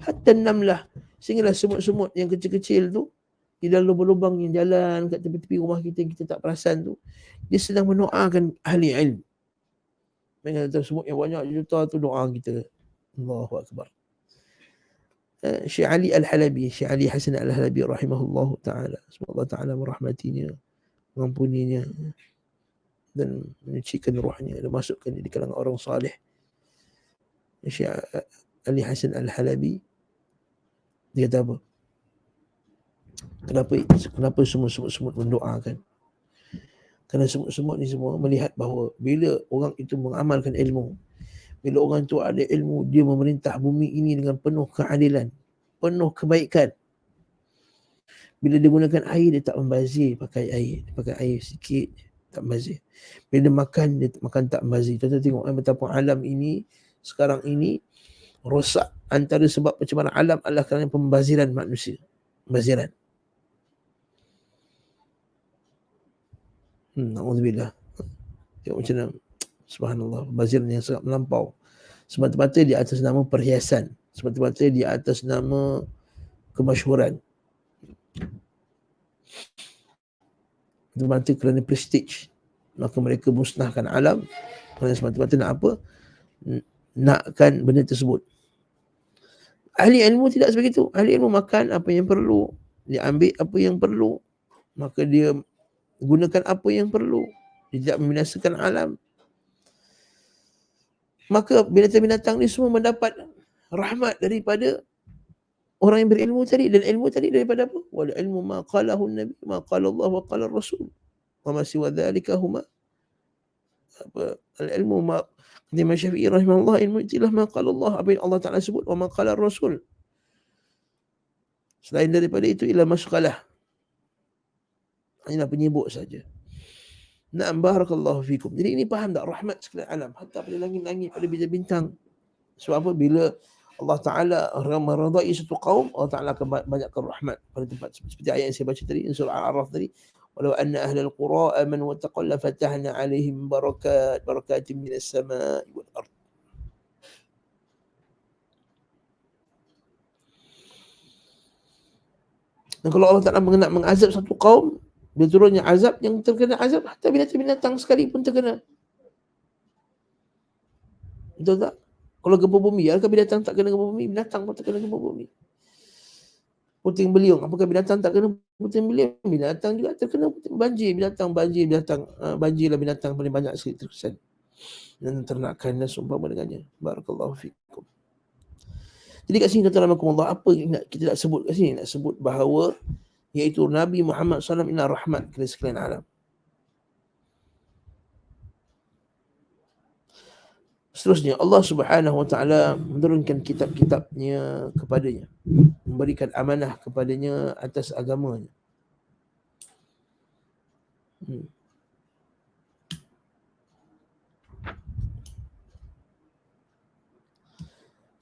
Hatta namlah, sehinggalah semut-semut yang kecil-kecil tu di dalam lubang-lubang yang jalan kat tepi-tepi rumah kita yang kita tak perasan tu, dia sedang mendoakan ahli ilmu. Dengan semut yang banyak juta tu doa kita. Allahu Akbar. Syekh Ali Al-Halabi, Syekh Ali Hasan Al-Halabi rahimahullahu ta'ala, semoga Allah Ta'ala merahmatinya, mengampuninya dan menyucikan rohnya dan masukkan dia di kalangan orang salih. Syekh Ali Hasan Al-Halabi dia kata apa? Kenapa semua semut-semut mendoakan? Kerana semut-semut ni semua melihat bahawa bila orang itu mengamalkan ilmu, bila orang itu ada ilmu, dia memerintah bumi ini dengan penuh keadilan, penuh kebaikan. Bila dia gunakan air, dia tak membazir pakai air. Dia pakai air sikit, tak membazir. Bila dia makan, dia makan tak membazir. Tuan-tuan tengok betapa alam ini sekarang ini rosak. Antara sebab pencemaran alam adalah kerana pembaziran manusia. Pembaziran. Na'udzubillah. Tengok macam mana. Subhanallah, pembaziran yang sangat melampau. Semata-mata di atas nama perhiasan, semata-mata di atas nama kemasyhuran, semata-mata kerana prestige, maka mereka musnahkan alam kerana semata-mata nak apa? Nakkan benda tersebut. Ahli ilmu tidak sebegitu. Ahli ilmu makan apa yang perlu, dia ambil apa yang perlu, maka dia gunakan apa yang perlu, dia tidak membinasakan alam. Maka binatang-binatang ni semua mendapat rahmat daripada orang yang berilmu tadi. Dan ilmu tadi daripada apa? Wal ilmu ma qalahu nabi, ma qala Allah wa qala Rasul. Wa ma siwa dhalika huma apa? Al ilmu ma Imam Syafi'i rahimahullah, ilmu itulah ma qala Allah, apa yang Allah Ta'ala sebut, wa ma qala Rasul. Selain daripada itu ialah masqalah, hanyalah penyibuk saja. Na'am, barakallahu fikum. Jadi ini faham tak rahmat sekalian alam, hatta pada langit-langit, pada bintang-bintang. Sebab apa? Bila Allah Ta'ala meridai satu kaum, Allah Ta'ala akan banyakkan rahmat pada tempat seperti ayat yang saya baca tadi, surah Al-A'raf tadi. Walau anna ahlal qura amanu wattaqaw la fatahna alaihim barakatin minas samai wal ard. Dan kalau Allah Ta'ala mengazab satu kaum, bila turunnya azab, yang terkena azab hatta binatang-binatang sekalipun terkena. Betul tak? Kalau gempa bumi, adakah binatang tak kena gempa bumi? Binatang pun tak kena gempa bumi. Puting beliung, apakah binatang tak kena puting beliung? Binatang juga terkena puting banjir. Banjirlah binatang paling banyak sekali terkesan. Dan ternakan dan seumpama dengannya. Barakallahu fikum. Jadi kat sini kata rahmatullah, apa yang kita nak sebut kat sini? Nak sebut bahawa iaitu Nabi Muhammad SAW inilah rahmat kepada sekalian alam. Seterusnya Allah Subhanahu Wa Ta'ala menurunkan kitab-kitabnya kepadanya, memberikan amanah kepadanya atas agamanya.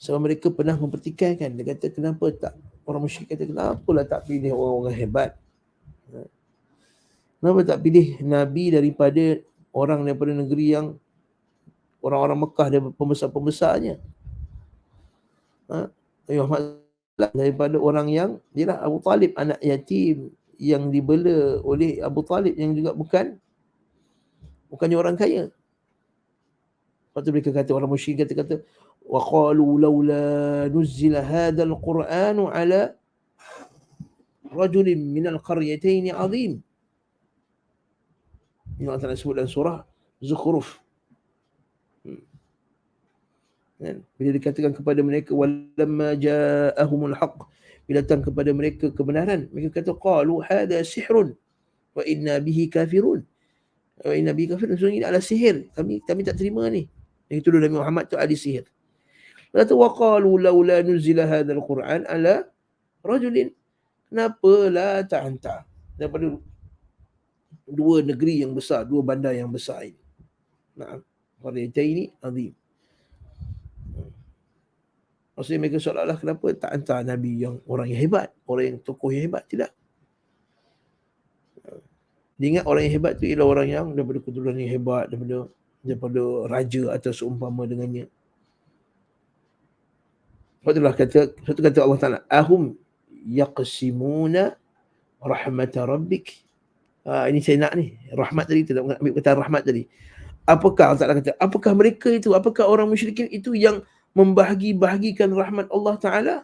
Sebab mereka pernah mempertikaikan. Dia kata kenapa tak, orang musyrik kata kenapalah tak pilih orang-orang hebat, kenapa tak pilih Nabi daripada orang daripada negeri yang orang-orang Mekah dan pembesar-pembesarnya, daripada orang yang ialah Abu Talib, anak yatim yang dibela oleh Abu Talib yang juga bukannya orang kaya. Lepas tu mereka kata, orang musyrik kata wa qalu laula nuzila hadzal qur'anu ala rajulin minal qaryatayn azim. Ini Allah Ta'ala sebut dalam surah Zukhruf. Bila dikatakan kepada mereka walamma ja'ahumul haqq, bila datang kepada mereka kebenaran, mereka kata qalu hadha sihrun wa inna bihi kafirun. Wa inna bihi kafirun, ini adalah sihir. Kami tak terima ni. Yang tuduh Nabi Muhammad tu ahli sihir. Kata wa qalu laula nuzila hadzal Qur'an ala rajulin. Kenapa la ta'anta daripada dua negeri yang besar, dua bandar yang besar ini. Naam. Qaryataini azim. Maksudnya mereka seolah-olah kenapa tak hantar Nabi yang orang yang hebat, orang yang tokoh yang hebat. Tidak. Dia ingat orang yang hebat tu ialah orang yang daripada keturunan yang hebat, daripada raja atau seumpama dengannya. Sebab kata Allah Ta'ala, ahum yaqsimuna rahmat rabbik. Ini saya nak ni, rahmat tadi, tidak ambil kata rahmat tadi. Apakah Allah Ta'ala kata, apakah mereka itu, apakah orang musyrikin itu yang membahagi-bahagikan rahmat Allah Ta'ala?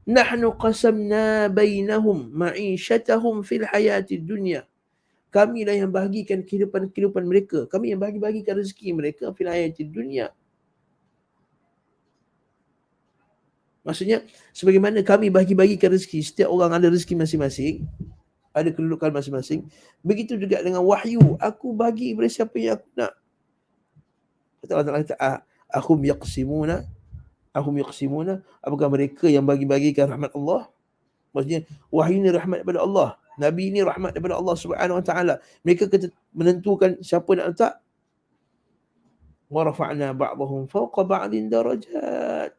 Nahnu qasamna bainahum ma'isyatahum fil hayati dunya. Kamilah yang bahagikan kehidupan mereka. Kami yang bahagi-bahagikan rezeki mereka fil hayati dunya. Maksudnya, sebagaimana kami bahagi-bahagikan rezeki, setiap orang ada rezeki masing-masing, ada kedudukan masing-masing. Begitu juga dengan wahyu, aku bagi kepada siapa yang aku nak. Kata Allah Ta'ala, ahum yaqsimuna, apakah mereka yang bagi-bagikan rahmat Allah? Maksudnya wahyu ni rahmat daripada Allah, Nabi ni rahmat daripada Allah Subhanahu Wa Ta'ala. Mereka menentukan siapa nak letak. Wa rafa'na ba'dahum fawqa ba'din darajat.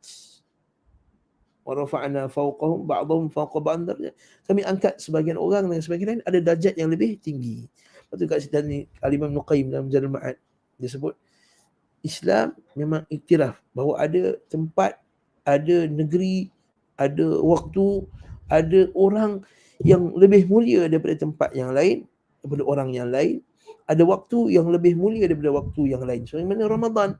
Wa rafa'na fawqahum ba'dahum fawqa ba'din darajat. Kami angkat sebagian orang dan sebagian lain ada darjat yang lebih tinggi. Lepas tu kat situ ni Al-Imam Ibn Qayyim dalam Zadul Ma'ad dia sebut Islam memang iktiraf bahawa ada tempat, ada negeri, ada waktu, ada orang yang lebih mulia daripada tempat yang lain, daripada orang yang lain. Ada waktu yang lebih mulia daripada waktu yang lain. So, mana Ramadan?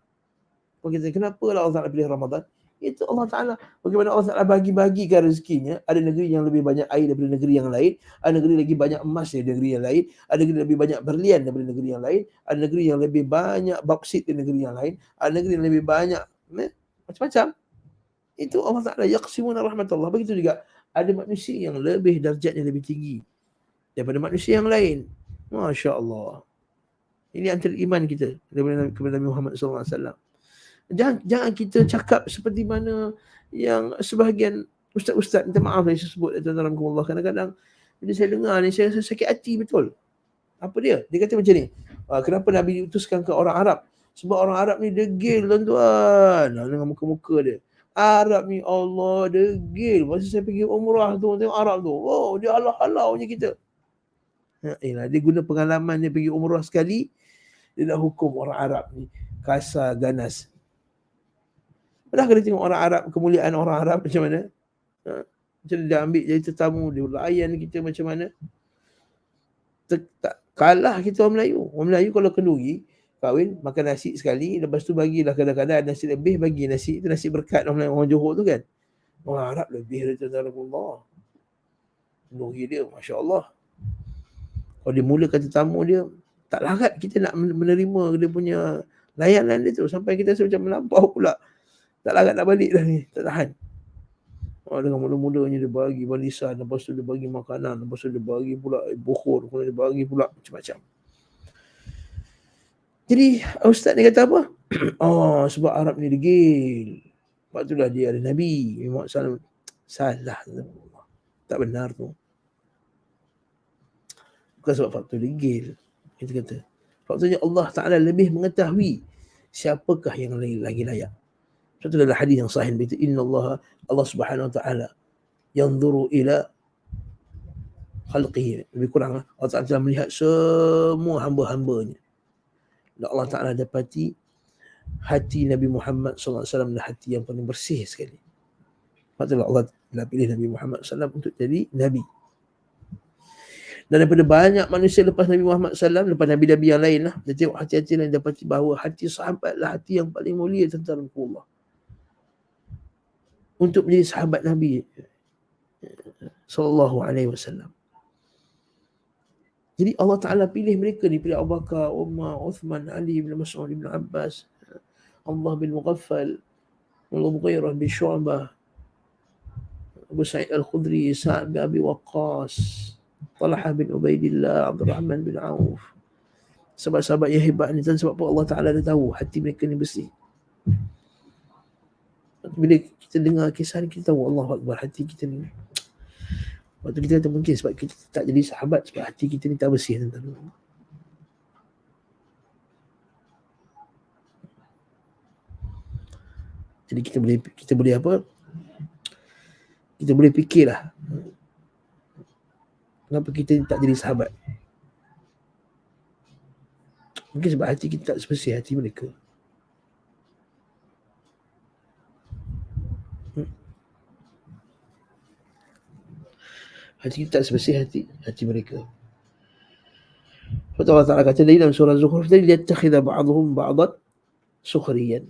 Kenapa Allah Ta'ala pilih Ramadan? Itu Allah Ta'ala, bagaimana Allah Ta'ala bagi-bagikan rezekinya. Ada negeri yang lebih banyak air daripada negeri yang lain, ada negeri lagi banyak emas daripada negeri yang lain, ada negeri lebih banyak berlian daripada negeri yang lain, ada negeri yang lebih banyak bauksit daripada negeri yang lain, ada negeri yang lebih banyak macam-macam. Itu Allah Ta'ala yaqsimuna rahmatullah. Begitu juga ada manusia yang lebih darjatnya lebih tinggi daripada manusia yang lain. Masya Allah. Ini antara iman kita kepada Nabi Muhammad SAW. Jangan kita cakap seperti mana yang sebahagian ustaz-ustaz, minta maaf saya sebut dalam Allah, kadang-kadang bila saya dengar ni saya rasa sakit hati betul. Apa dia? Dia kata macam ni, kenapa Nabi diutuskan ke orang Arab? Sebab orang Arab ni degil tuan-tuan. Dengan muka-muka dia, Arab ni Allah degil. Masa saya pergi umrah tu, tengok Arab tu, oh dia halau-halaunya kita. Dia guna pengalaman dia pergi umrah sekali, dia dah hukum orang Arab ni kasar, ganas. Pernah kena tengok orang Arab, kemuliaan orang Arab macam mana? Macam dia ambil jadi tetamu, dia layan kita macam mana? Tak kalah kita orang Melayu. Orang Melayu kalau kenduri, kahwin, makan nasi sekali, lepas tu bagilah kadang-kadang nasi lebih, bagi nasi, itu nasi berkat orang Melayu, orang Johor tu kan. Orang Arab lebih dari Allah. Kenduri dia, Masya Allah. Kalau dia mulakan tetamu dia, tak larat kita nak menerima dia punya layanan dia tu, sampai kita rasa macam melampau pula. Tak larat nak balik dah ni, tak tahan. Dengan mula-mulanya dia bagi barisan, lepas tu dia bagi makanan, lepas tu dia bagi pula bukhur, kemudian dia bagi pula macam-macam. Jadi ustaz ni kata apa? Sebab Arab ni degil. Sebab itulah dia ada Nabi Muhammad SAW. Salah. Tak benar tu. Bukan sebab faktor degil. Kita kata faktornya Allah Ta'ala lebih mengetahui siapakah yang lagi layak. Satu adalah hadis yang sahih begitu, Allah Subhanahu Wa Ta'ala yanzuru ila khalqihi. Lebih kurang Allah Ta'ala melihat semua hamba-hambanya. Dan Allah Ta'ala dapati hati Nabi Muhammad SAW adalah hati yang paling bersih sekali. Sebab itulah Allah pilih Nabi Muhammad SAW untuk jadi Nabi. Dan daripada banyak manusia lepas Nabi Muhammad SAW, lepas Nabi-Nabi yang lain lah, dia tengok hati-hati lain, dapati bahawa hati sahabat lah hati yang paling mulia tentang Rasulullah. Untuk menjadi sahabat Nabi SAW. Jadi Allah Ta'ala pilih mereka ni, pilih Abu Bakar, Umar, Uthman, Ali bin Mas'ud, bin Abbas, Allah bin Mughaffal, Al-Mughirah bin Syu'bah, Abu Sa'id Al-Khudri, Sa'ad bin Abi Waqqas, Talha bin Ubaidillah, Abdul Rahman bin Auf. Sahabat-sahabat yang hebat ni, dan sebab apa Allah Ta'ala dah tahu hati mereka ni bersih. Bila kita dengar kisah ni, kita tahu Allah Akbar, hati kita ni. Waktu kita kata mungkin sebab kita tak jadi sahabat, sebab hati kita ni tak bersih tentang Allah. Jadi kita boleh apa? Kita boleh fikirlah kenapa kita tak jadi sahabat. Mungkin sebab hati kita tak sebersih hati mereka. Hati kita tak sebersih hati mereka. Allah Ta'ala kata dalam surah Zukhruf tadi, liyattakhidha ba'dhum ba'dan sukhriyan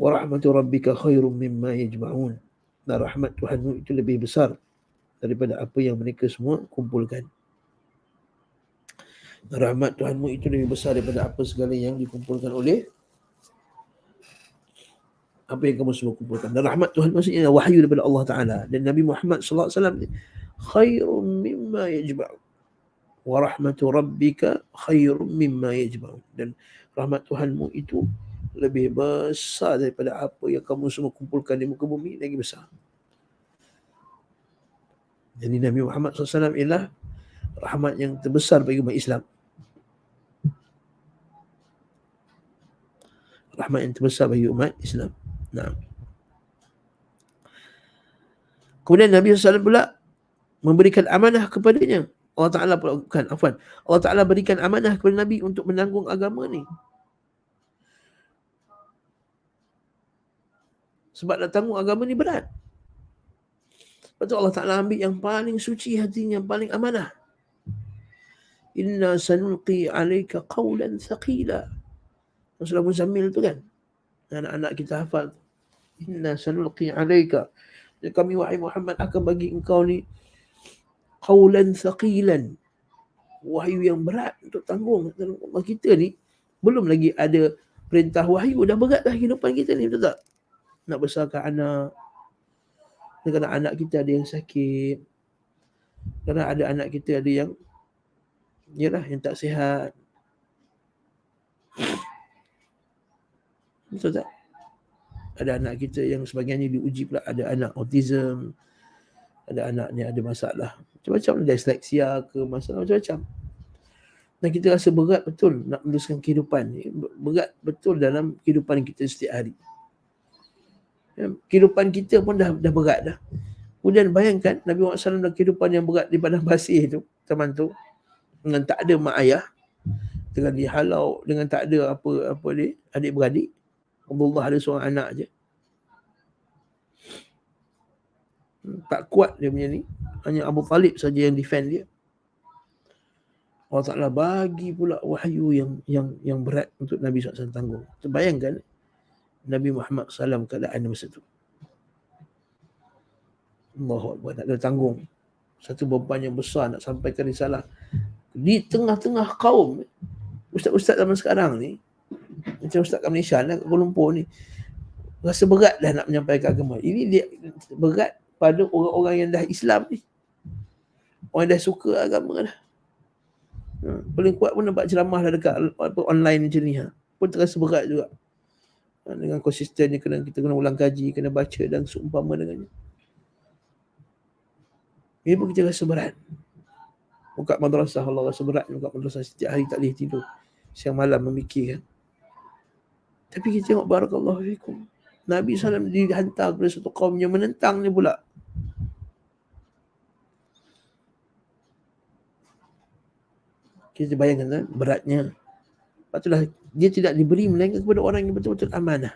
wa rahmatu rabbika khairum mimma yajma'un. Dan rahmat Tuhanmu itu lebih besar daripada apa yang mereka semua kumpulkan. Dan rahmat Tuhanmu itu lebih besar daripada apa segala yang dikumpulkan oleh apa yang kamu semua kumpulkan. Dan rahmat Tuhan maksudnya wahyu daripada Allah Ta'ala. Dan Nabi Muhammad SAW khairum mimma yajma'un wa rahmatu rabbika khairum mimma yajma'un. Dan rahmat Tuhanmu itu lebih besar daripada apa yang kamu semua kumpulkan di muka bumi, lagi besar. Jadi Nabi Muhammad SAW ialah rahmat yang terbesar bagi umat Islam. Rahmat yang terbesar bagi umat Islam. Nah. Kemudian Nabi SAW pula memberikan amanah kepadanya. Allah Ta'ala pula, Allah Ta'ala berikan amanah kepada Nabi untuk menanggung agama ni. Sebab nak tanggung agama ni berat. Lepas tu Allah Ta'ala ambil yang paling suci hatinya, yang paling amanah. Inna sanulqi alaika qawlan thaqila. Surah Muzammil tu kan, anak-anak kita hafal. Inna sanulqi alaika, kami wahai Muhammad akan bagi engkau ni qawlan thaqilan, wahyu yang berat untuk tanggung. Kita ni belum lagi ada perintah wahyu, dah berat dah kehidupan kita ni, betul tak? Nak besarkan anak, kadang anak kita ada yang sakit, kadang ada anak kita ada yang yang tak sihat, betul tak? Ada anak kita yang sebagiannya diuji pula ada anak autism, ada anak ni ada masalah macam-macam, dysleksia ke, masalah macam-macam. Dan kita rasa berat betul nak meneruskan kehidupan ni, berat betul dalam kehidupan kita setiap hari. Kehidupan kita pun dah berat dah. Kemudian bayangkan Nabi Muhammad SAW dalam kehidupan yang berat di padang pasir tu, teman tu, dengan tak ada mak ayah, dengan dihalau, dengan tak ada apa dia, adik-beradik. Abdullah ada seorang anak je. Tak kuat dia punya ni. Hanya Abu Talib saja yang defend dia. Allah Ta'ala bagi pula wahyu yang berat untuk Nabi SAW tanggung. Bayangkan Nabi Muhammad SAW keadaan masa tu. Allahu Akbar, nak kena tanggung satu beban yang besar nak sampaikan risalah di tengah-tengah kaum. Ustaz-ustaz zaman sekarang ni, macam Ustaz kat Malaysia, kat Kuala Lumpur ni, rasa berat dah nak menyampaikan agama. Ini dia berat pada orang-orang yang dah Islam ni. Orang yang dah suka agama dah. Paling kuat pun nampak ceramah dah dekat online macam ni. Pun terasa berat juga. Dengan konsistennya kita kena ulang kaji, kena baca dan seumpama dengannya. Ini pun kita rasa berat. Buka madrasah, Allah rasa berat buka madrasah, setiap hari tak boleh tidur, siang malam memikirkan. Tapi kita tengok barakallahu fikum, Nabi SAW dihantar kepada satu kaum yang menentangnya pula. Kita bayangkan beratnya. Patutlah dia tidak diberi melainkan kepada orang yang betul-betul amanah.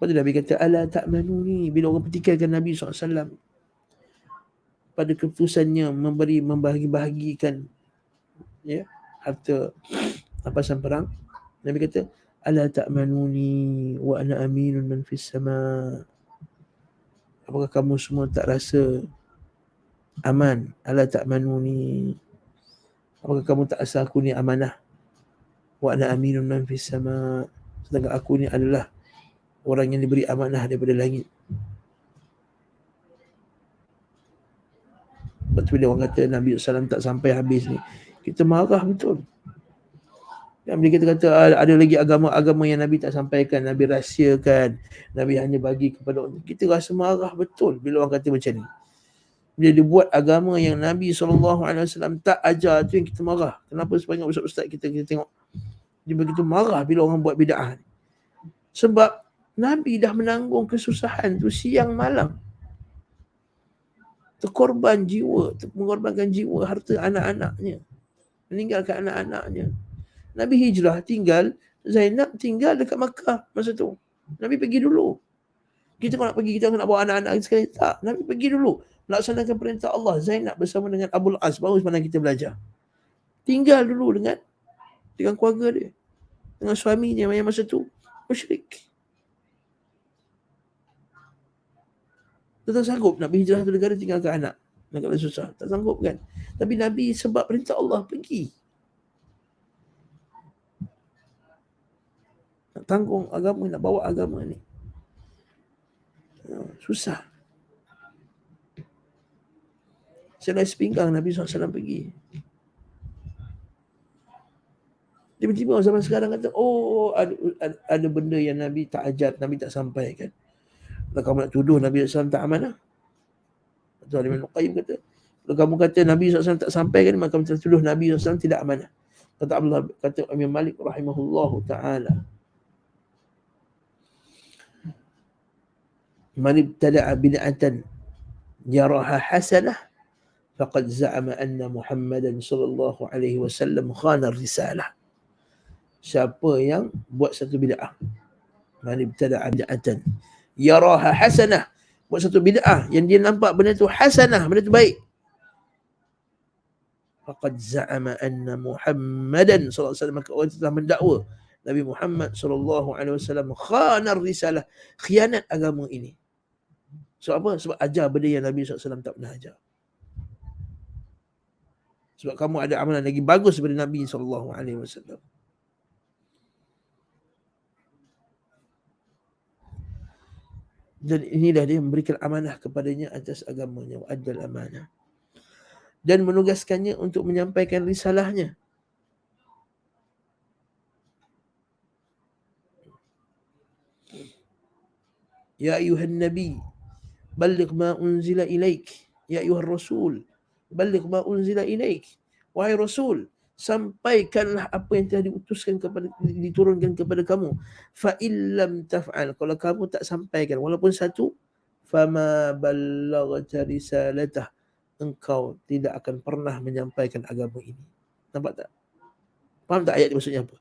Lepas tu Nabi kata, ala ta'manuni, bila orang pertikaikan Nabi SAW pada keputusannya membagi-bahagikan ya, harta rampasan perang, Nabi kata, ala ta'manuni wa ana aminun man fis sama. Apakah kamu semua tak rasa aman? Ala ta'manuni, apakah kamu tak rasa aku ni amanah? Wa ana aminun man fis sama, sedangkan aku ni adalah orang yang diberi amanah daripada langit. Lepas bila orang kata Nabi SAW tak sampai habis ni, kita marah betul. Dan bila kita kata ada lagi agama-agama yang Nabi tak sampaikan, Nabi rahsiakan, Nabi hanya bagi kepada orang, kita rasa marah betul bila orang kata macam ni. Bila dia buat agama yang Nabi SAW tak ajar, tu yang kita marah. Kenapa sebanyak ustaz-ustaz kita tengok dia begitu marah bila orang buat bid'ah ni? Sebab Nabi dah menanggung kesusahan tu siang malam. Terkorban jiwa, mengorbankan jiwa, harta anak-anaknya, meninggalkan anak-anaknya. Nabi hijrah, tinggal Zainab tinggal dekat Makkah masa tu. Nabi pergi dulu. Kita kalau nak pergi, kita nak bawa anak-anak sekali, tak. Nabi pergi dulu melaksanakan perintah Allah. Zainab bersama dengan Abul As, baru mana kita belajar. Tinggal dulu dengan keluarga dia, dengan suaminya yang masa tu musyrik. Dia tak sanggup nak berhijrah ke negara, tinggalkan anak. Negara susah, tak sanggup kan. Tapi Nabi sebab perintah Allah pergi. Nak tanggung agama, nak bawa agama ni, susah. Selai sepinggang Nabi SAW pergi. Tiba-tiba zaman sekarang kata, oh ada benda yang Nabi tak ajar, Nabi tak sampaikan. Kalau kamu nak tuduh Nabi SAW tak amanah, Tuan Imam Al-Qayyim kata, kalau kamu kata Nabi SAW tak sampaikan, maka kamu tuduh Nabi SAW tidak amanah. Kata Imam Malik rahimahullahu ta'ala, man ibtada'a bid'atan yaraha hasanah faqad za'ama anna Muhammadan sallallahu alaihi wasallam khana risalah. Siapa yang buat satu bid'ah, man ibtada'a bid'atan yaraha hasanah, buat satu bid'ah yang dia nampak benda tu hasanah, benda tu baik, faqad za'ama anna Muhammadan sallallahu alaihi wasallam, maka orang telah mendakwa Nabi Muhammad sallallahu alaihi wasallam khana risalah, khianat agama ini. Sebab apa? Sebab ajar benda yang Nabi SAW tak pernah ajar. Sebab kamu ada amalan lagi bagus daripada Nabi SAW. Dan inilah dia memberikan amanah kepadanya atas agamanya, wa'addal amanah, dan menugaskannya untuk menyampaikan risalahnya. Ya ayuhan Nabi, balligh ma unzila ilaik. Ya ayuhar Rasul, balligh ma unzila ilaik. Wahai Rasul, sampaikanlah apa yang telah diturunkan kepada kamu. Fa illam taf'al, kalau kamu tak sampaikan walaupun satu, fama ballaghta risalatah, engkau tidak akan pernah menyampaikan agama ini. Nampak tak? Faham tak ayat ni maksudnya apa?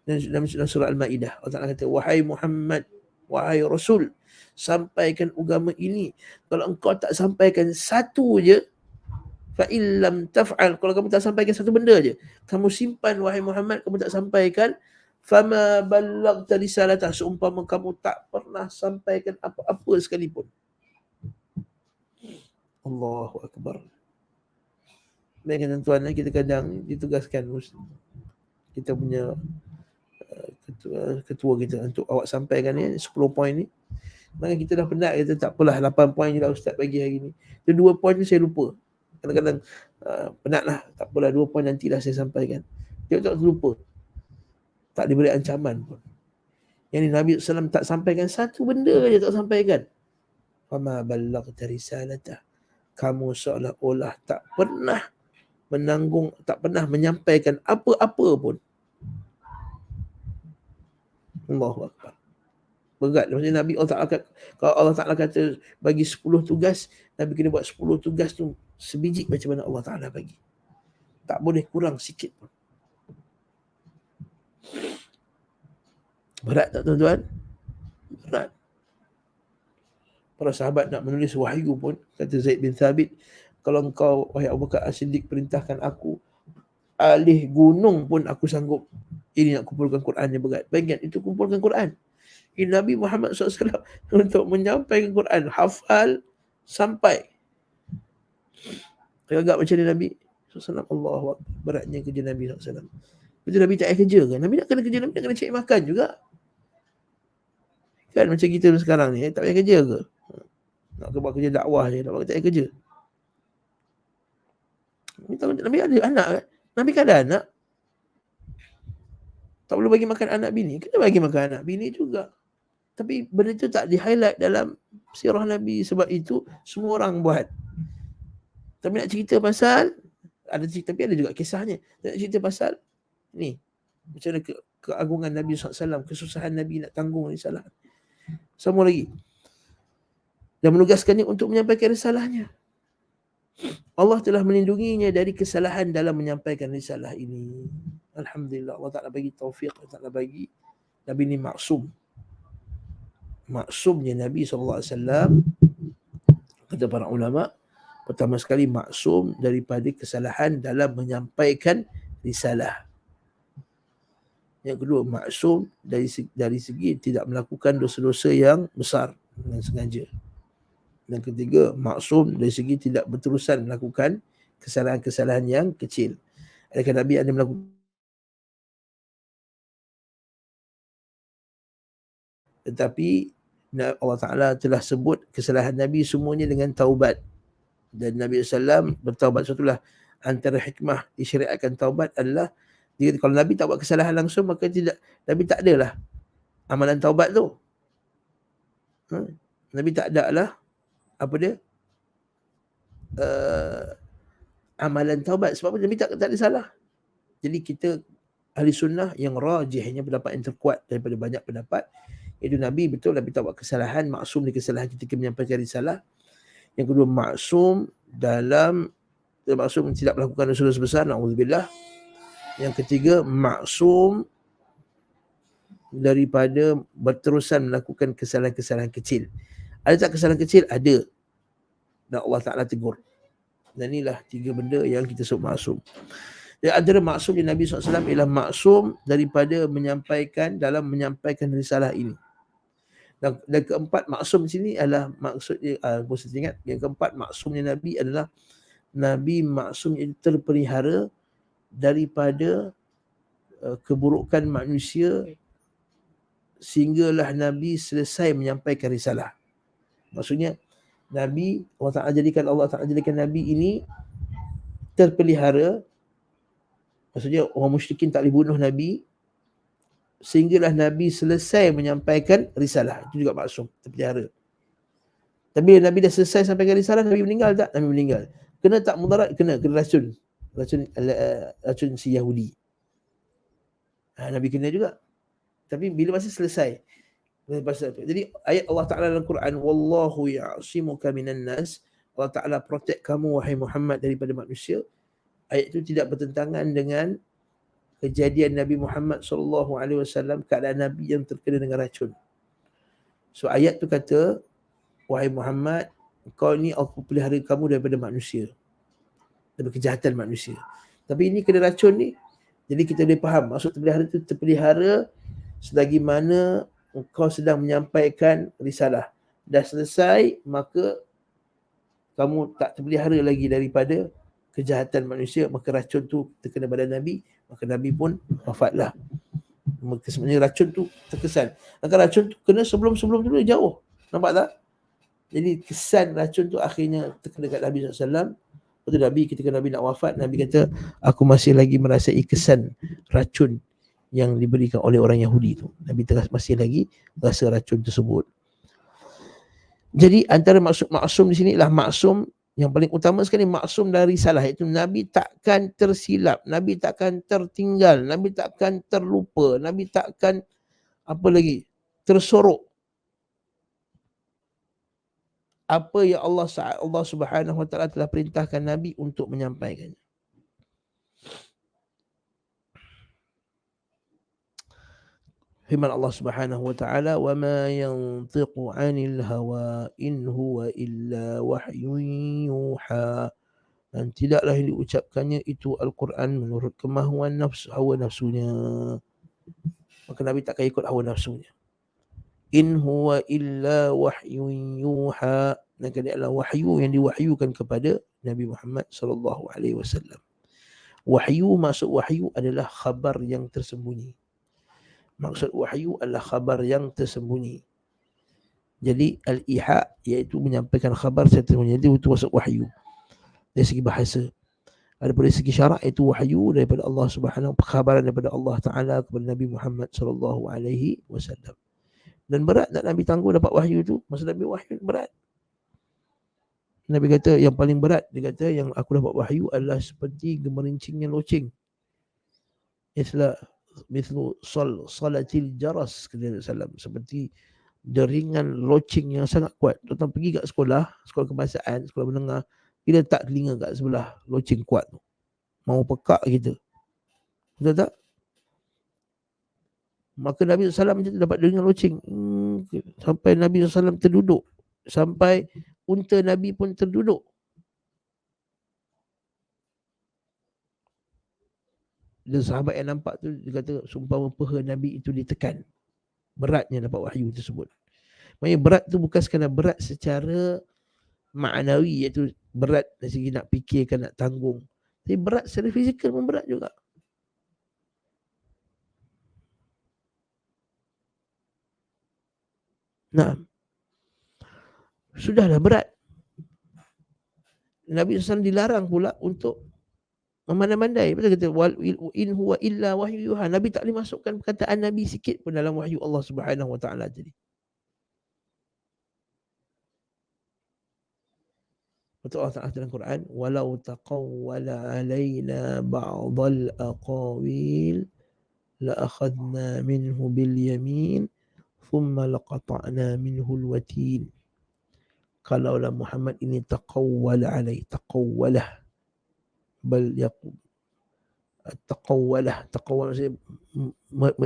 Dalam surah Al-Maidah, Allah Ta'ala kata, wahai Muhammad, wahai Rasul, sampaikan agama ini. Kalau engkau tak sampaikan satu je, fa illam taf'al, kalau kamu tak sampaikan satu benda je, kamu simpan wahai Muhammad, kamu tak sampaikan, fama ballaghta risalatah, seumpama kamu tak pernah sampaikan apa-apa sekalipun. Allahu Akbar. Baik tuan-tuan, kita kadang ditugaskan kita punya ketua kita untuk awak sampaikan ni 10 poin ni. Maka kita dah penat, kita tak apalah 8 poin je lah ustaz bagi hari ni. Itu 2 poin ni saya lupa. Kadang-kadang penat lah, tak apalah 2 poin nantilah saya sampaikan. Dia tak lupa. Tak diberi ancaman pun. Yang ni Nabi SAW tak sampaikan satu benda je, tak sampaikan. Fama ballaghta risalatah, kamu seolah-olah tak pernah menanggung, tak pernah menyampaikan apa-apa pun. Allahu Akbar. Berat. Maksudnya Nabi kalau Allah Ta'ala kata bagi 10 tugas, Nabi kena buat 10 tugas tu sebiji macam mana Allah Ta'ala bagi. Tak boleh kurang sikit pun. Berat tak tuan-tuan? Berat. para sahabat nak menulis wahyu pun, kata Zaid bin Thabit, kalau engkau wahai Abu Bakar As-Siddiq perintahkan aku alih gunung pun aku sanggup ini nak kumpulkan Quran yang berat. Bayangkan itu kumpulkan Quran. Ini Nabi Muhammad SAW untuk menyampaikan Quran, hafal sampai. Agak macam ni Nabi SAW. Allahu Akbar, beratnya kerja Nabi SAW. Betul Nabi tak payah kerja kan? Nabi nak kena kerja, Nabi nak kena cari makan juga. Kan macam kita sekarang ni, tak payah kerja ke? Nak buat kerja dakwah je, tak payah kerja. Nabi ada anak kan? Nabi kan ada anak. Tak perlu bagi makan anak bini. Kena bagi makan anak bini juga. Tapi benda itu tak di-highlight dalam sirah Nabi. Sebab itu semua orang buat. Tapi nak cerita pasal, ada cerita, tapi ada juga kisahnya. Nak cerita pasal ni, macam mana keagungan Nabi SAW, kesusahan Nabi nak tanggung risalah. Sama lagi. Dan menugaskannya untuk menyampaikan risalahnya. Allah telah melindunginya dari kesalahan dalam menyampaikan risalah ini. Alhamdulillah, Allah Ta'ala bagi taufik, Allah Ta'ala bagi Nabi ni maksum. Maksumnya Nabi SAW, kata para ulama, pertama sekali maksum daripada kesalahan dalam menyampaikan risalah. Yang kedua, maksum dari segi tidak melakukan dosa-dosa yang besar dengan sengaja. Dan ketiga, maksum dari segi tidak berterusan melakukan kesalahan-kesalahan yang kecil. Adakah Nabi ada melakukan? Tetapi Allah Ta'ala telah sebut kesalahan Nabi semuanya dengan taubat. Dan Nabi SAW bertaubat. Itulah antara hikmah disyariatkan taubat adalah, kalau Nabi tak buat kesalahan langsung, maka Nabi tak adalah amalan taubat tu. Nabi tak ada lah amalan taubat. Sebab Nabi tak ada salah. Jadi kita ahli sunnah yang rajihnya pendapat yang terkuat daripada banyak pendapat, iaitu Nabi betul Nabi tak buat kesalahan, maksum dari kesalahan ketika menyampaikan risalah. Yang kedua, maksum tidak melakukan dosa-dosa besar, na'udzubillah. Yang ketiga, maksum daripada berterusan melakukan kesalahan-kesalahan kecil. Ada tak kesalahan kecil? Ada. Dan Allah Ta'ala tegur. Dan inilah tiga benda yang kita sebut maksum. Dan antara maksum di Nabi SAW ialah maksum daripada menyampaikan risalah ini. Dan keempat maksum di sini adalah maksudnya, saya ingat, yang keempat maksumnya Nabi adalah Nabi maksum itu terpelihara daripada keburukan manusia sehinggalah Nabi selesai menyampaikan risalah. Maksudnya Nabi, Allah Ta'ala jadikan Nabi ini terpelihara. Maksudnya orang musyrikin tak boleh bunuh Nabi sehinggalah Nabi selesai menyampaikan risalah. Itu juga maksum, terpelihara. Tapi Nabi dah selesai sampaikan risalah, Nabi meninggal tak? Nabi meninggal. Kena tak mudarat? Kena racun si Yahudi. Nabi kena juga. Tapi bila masa selesai. Jadi ayat Allah Ta'ala dalam Quran, wallahu ya'simuka minan nas, Allah Ta'ala protect kamu wahai Muhammad daripada manusia. Ayat itu tidak bertentangan dengan kejadian Nabi Muhammad SAW, keadaan Nabi yang terkena dengan racun. So ayat tu kata, wahai Muhammad, kau ni aku pelihara kamu daripada manusia, daripada kejahatan manusia. Tapi ini kena racun ni. Jadi kita boleh faham, maksud terpelihara itu terpelihara selagi mana engkau sedang menyampaikan risalah. Dah selesai, maka kamu tak terpelihara lagi daripada kejahatan manusia, maka racun tu terkena badan Nabi, maka Nabi pun wafatlah. Maka sebenarnya racun tu terkesan. Maka racun tu kena sebelum-sebelum tu jauh. Nampak tak? Jadi kesan racun tu akhirnya terkena kat Nabi SAW. Lepas tu Nabi, ketika Nabi nak wafat, Nabi kata, aku masih lagi merasai kesan racun yang diberikan oleh orang Yahudi tu. Nabi masih lagi rasa racun tersebut. Jadi antara maksum di sini ialah maksum yang paling utama sekali, maksum dari salah, iaitu Nabi takkan tersilap, Nabi takkan tertinggal, Nabi takkan terlupa, Nabi takkan tersorok apa yang Allah Subhanahu Wa Taala telah perintahkan Nabi untuk menyampaikannya. Firman Allah Subhanahu wa taala, "Wa ma yantiqu 'anil hawa in huwa illa wahyun yuha." Dan tidaklah yang diucapkannya itu Al-Quran menurut kemahuan nafsu, hawa nafsunya. Maka Nabi takkan ikut hawa nafsunya. In huwa illa wahyun yuha. Maka dia adalah wahyu yang diwahyukan kepada Nabi Muhammad sallallahu alaihi wasallam. Wahyu, maksud wahyu adalah khabar yang tersembunyi. Maksud wahyu adalah khabar yang tersembunyi. Jadi al-iha iaitu menyampaikan khabar secara tersembunyi. Jadi itu maksud wahyu dari segi bahasa. Daripada segi syarak itu wahyu daripada Allah Subhanahu, khabaran daripada Allah Taala kepada Nabi Muhammad sallallahu alaihi wasallam. Dan berat tak Nabi tangguh dapat wahyu itu? Masa Nabi wahyu berat. Nabi kata yang paling berat, dia kata yang aku dapat wahyu adalah seperti gemerincingnya loceng. Mithlu salatil jaras, kata Nabi sallam, seperti deringan loceng yang sangat kuat. Tuan pergi kat sekolah kebangsaan, sekolah menengah, kita tak telinga kat sebelah loceng kuat tu. Mau pekak kita. Betul tak? Maka Nabi SAW dapat dengar loceng. Sampai Nabi SAW terduduk. Sampai unta Nabi pun terduduk. Dan sahabat yang nampak tu, dia kata sumpah peha Nabi itu ditekan. Beratnya dapat wahyu tersebut. Maksudnya berat tu bukan sekadar berat secara maknawi, iaitu berat dari segi nak fikirkan, nak tanggung. Tapi berat secara fizikal pun berat juga. Nah, sudahlah berat. Nabi SAW dilarang pula untuk memandai-mandai. Betul kata in huwa illa wahyu yuha. Nabi tak boleh masukkan perkataan Nabi sikit pun dalam wahyu Allah Subhanahu wa taala tadi. Betul Allah Taala dalam Quran, walau taqawwala alaina ba'dal aqawil la akhadna minhu bil yamin thumma laqata'na minhu al watin. Kalaulah Muhammad ini taqawwala bal yaqul taqawwala maksudnya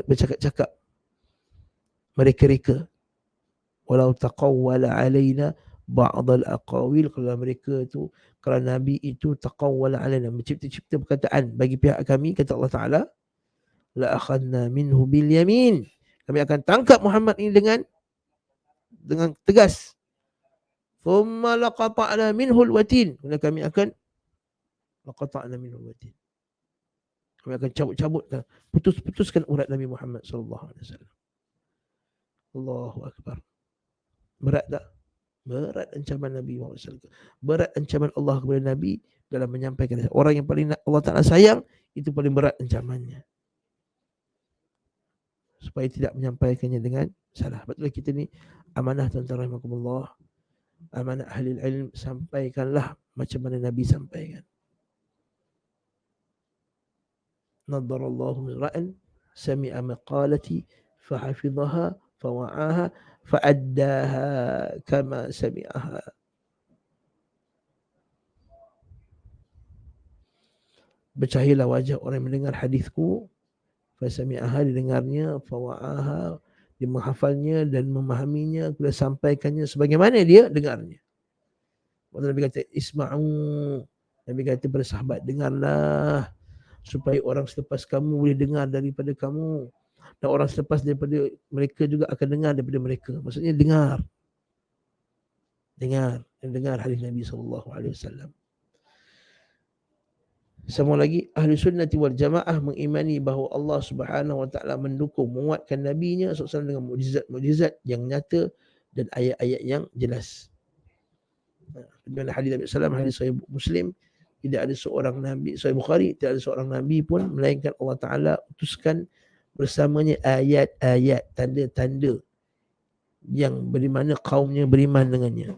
bercakap-cakap, mereka walau taqawwala alaina ba'dal aqawil, kalau mereka itu, kalau Nabi itu taqawwala alaina, mencipta-cipta perkataan bagi pihak kami, kata Allah Ta'ala, la akhadna minhu bil yamin, kami akan tangkap Muhammad ini dengan tegas. Thumma laqata'na minhu al-watin, kemudian kami akan laqata'na minhu al-watin, kami akan cabut-cabutkan, putuskan urat Nabi Muhammad sallallahu alaihi wasallam. Allahu akbar. Berat tak? Berat ancaman Nabi Muhammad SAW. Berat ancaman Allah kepada Nabi dalam menyampaikan. Orang yang paling Allah Ta'ala sayang, itu paling berat ancamannya. Supaya tidak menyampaikannya dengan salah. Betul kita ni amanah, tuan-tuan rahimakumullah. Amanah ahli ilm, sampaikanlah macam mana Nabi sampaikan. Nadarallahu mira'an sami'a maqalati fahafidhaha fawa'aha fa'addaha kama sami'aha. Bercahayalah wajah orang yang mendengar hadisku, fasami'aha, didengarnya, fawa'aha, dia menghafalnya dan memahaminya, kemudian sampaikannya sebagaimana dia dengarnya. Waktu Nabi kata isma'u, Nabi kata kepada sahabat, dengarlah supaya orang selepas kamu boleh dengar daripada kamu, dan orang selepas daripada mereka juga akan dengar daripada mereka. Maksudnya dengar hadis Nabi SAW. Sama lagi, ahli sunnati wal jamaah mengimani bahawa Allah Subhanahu wa taala mendukung, menguatkan nabinya SAW dengan mukjizat yang nyata dan ayat-ayat yang jelas. Dalam hadis Nabi SAW, hadis Sahih Muslim, tidak ada seorang nabi, Sahih Bukhari, tidak ada seorang nabi pun melainkan Allah Taala utuskan bersamanya ayat-ayat, tanda-tanda yang bagaimana kaumnya beriman dengannya.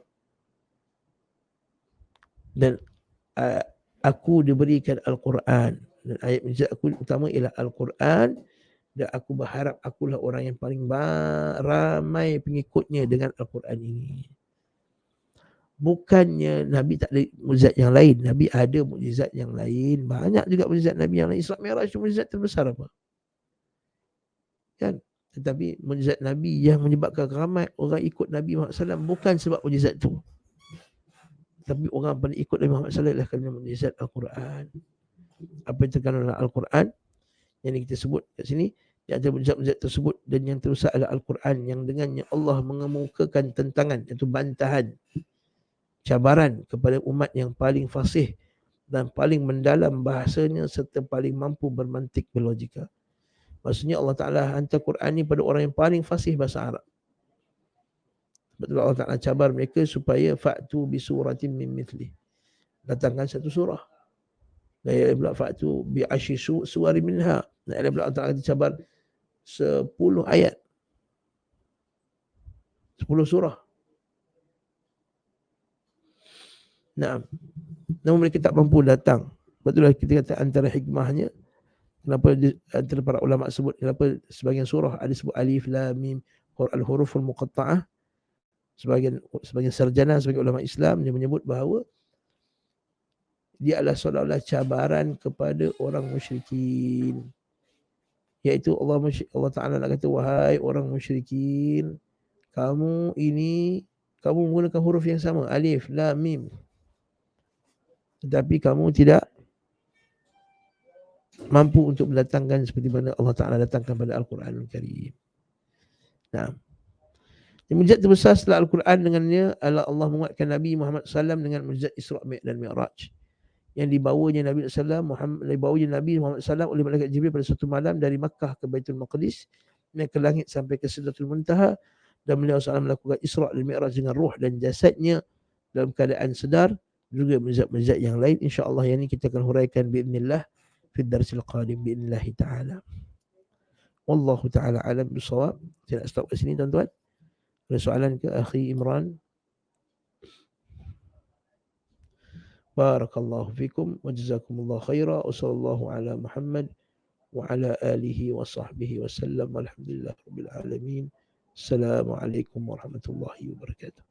Dan aku diberikan Al-Quran, dan ayat mujizat aku utama ialah Al-Quran, dan aku berharap akulah orang yang paling ramai pengikutnya dengan Al-Quran ini. Bukannya Nabi tak ada mukjizat yang lain. Nabi ada mukjizat yang lain. Banyak juga mukjizat Nabi yang lain. Isra Mi'raj itu mukjizat terbesar apa? Kan? Tetapi mukjizat Nabi yang menyebabkan ramai orang ikut Nabi Muhammad SAW bukan sebab mukjizat tu. Tapi orang pada ikut Nabi Muhammad SAW adalah kerana mukjizat Al-Quran. Apa yang terkandung dalam Al-Quran yang kita sebut kat sini, di antara mukjizat-mukjizat tersebut dan yang terusak adalah Al-Quran yang dengannya Allah mengemukakan tentangan, iaitu bantahan, cabaran kepada umat yang paling fasih dan paling mendalam bahasanya serta paling mampu bermantik berlogika. Maksudnya Allah Ta'ala hantar Quran ni pada orang yang paling fasih bahasa Arab. Betul Allah Ta'ala cabar mereka supaya fa'tu bisuratin min mithli, datangkan satu surah. Dan ayat pula fa'tu bi ashi suwari minha. Dan ayat pula Allah Ta'ala cabar 10 ayat, 10 surah. Nah, namun mereka tak mampu datang. Betul lah kita kata antara hikmahnya, kenapa antara para ulama sebut, kenapa sebagian surah ada sebut alif, lam, mim, al-huruful muqatta'ah. Sebagian sarjana, sebagian ulama Islam, dia menyebut bahawa dia adalah seolah-olah cabaran kepada orang musyrikin. Iaitu Allah Ta'ala nak kata, wahai orang musyrikin, kamu menggunakan huruf yang sama, alif, lam, mim. Tetapi kamu tidak mampu untuk mendatangkan seperti mana Allah Ta'ala datangkan pada Al-Quranul Karim. Nah, mukjizat terbesar setelah Al-Quran dengannya adalah Allah menguatkan Nabi Muhammad SAW dengan mukjizat Isra' dan Mi'raj yang dibawanya Nabi Muhammad SAW oleh malaikat Jibril pada satu malam dari Makkah ke Baitul Maqdis, naik ke langit sampai ke Sidratul Muntaha, dan beliau SAW melakukan Isra' dan Mi'raj dengan ruh dan jasadnya dalam keadaan sedar. Juga mukjizat-mukjizat yang lain, insya-Allah yang ini kita akan huraikan biidznillah fi darsil qadim biidznillah taala. Wallahu taala alam bisawab. Saya nak stop kat sini tuan-tuan. Ada soalan ke akhi Imran? Barakallahu fikum wa jazakumullahu khaira wa sallallahu ala Muhammad wa ala alihi wa sahbihi wa sallam. Alhamdulillah rabbil alamin. Assalamualaikum warahmatullahi wabarakatuh.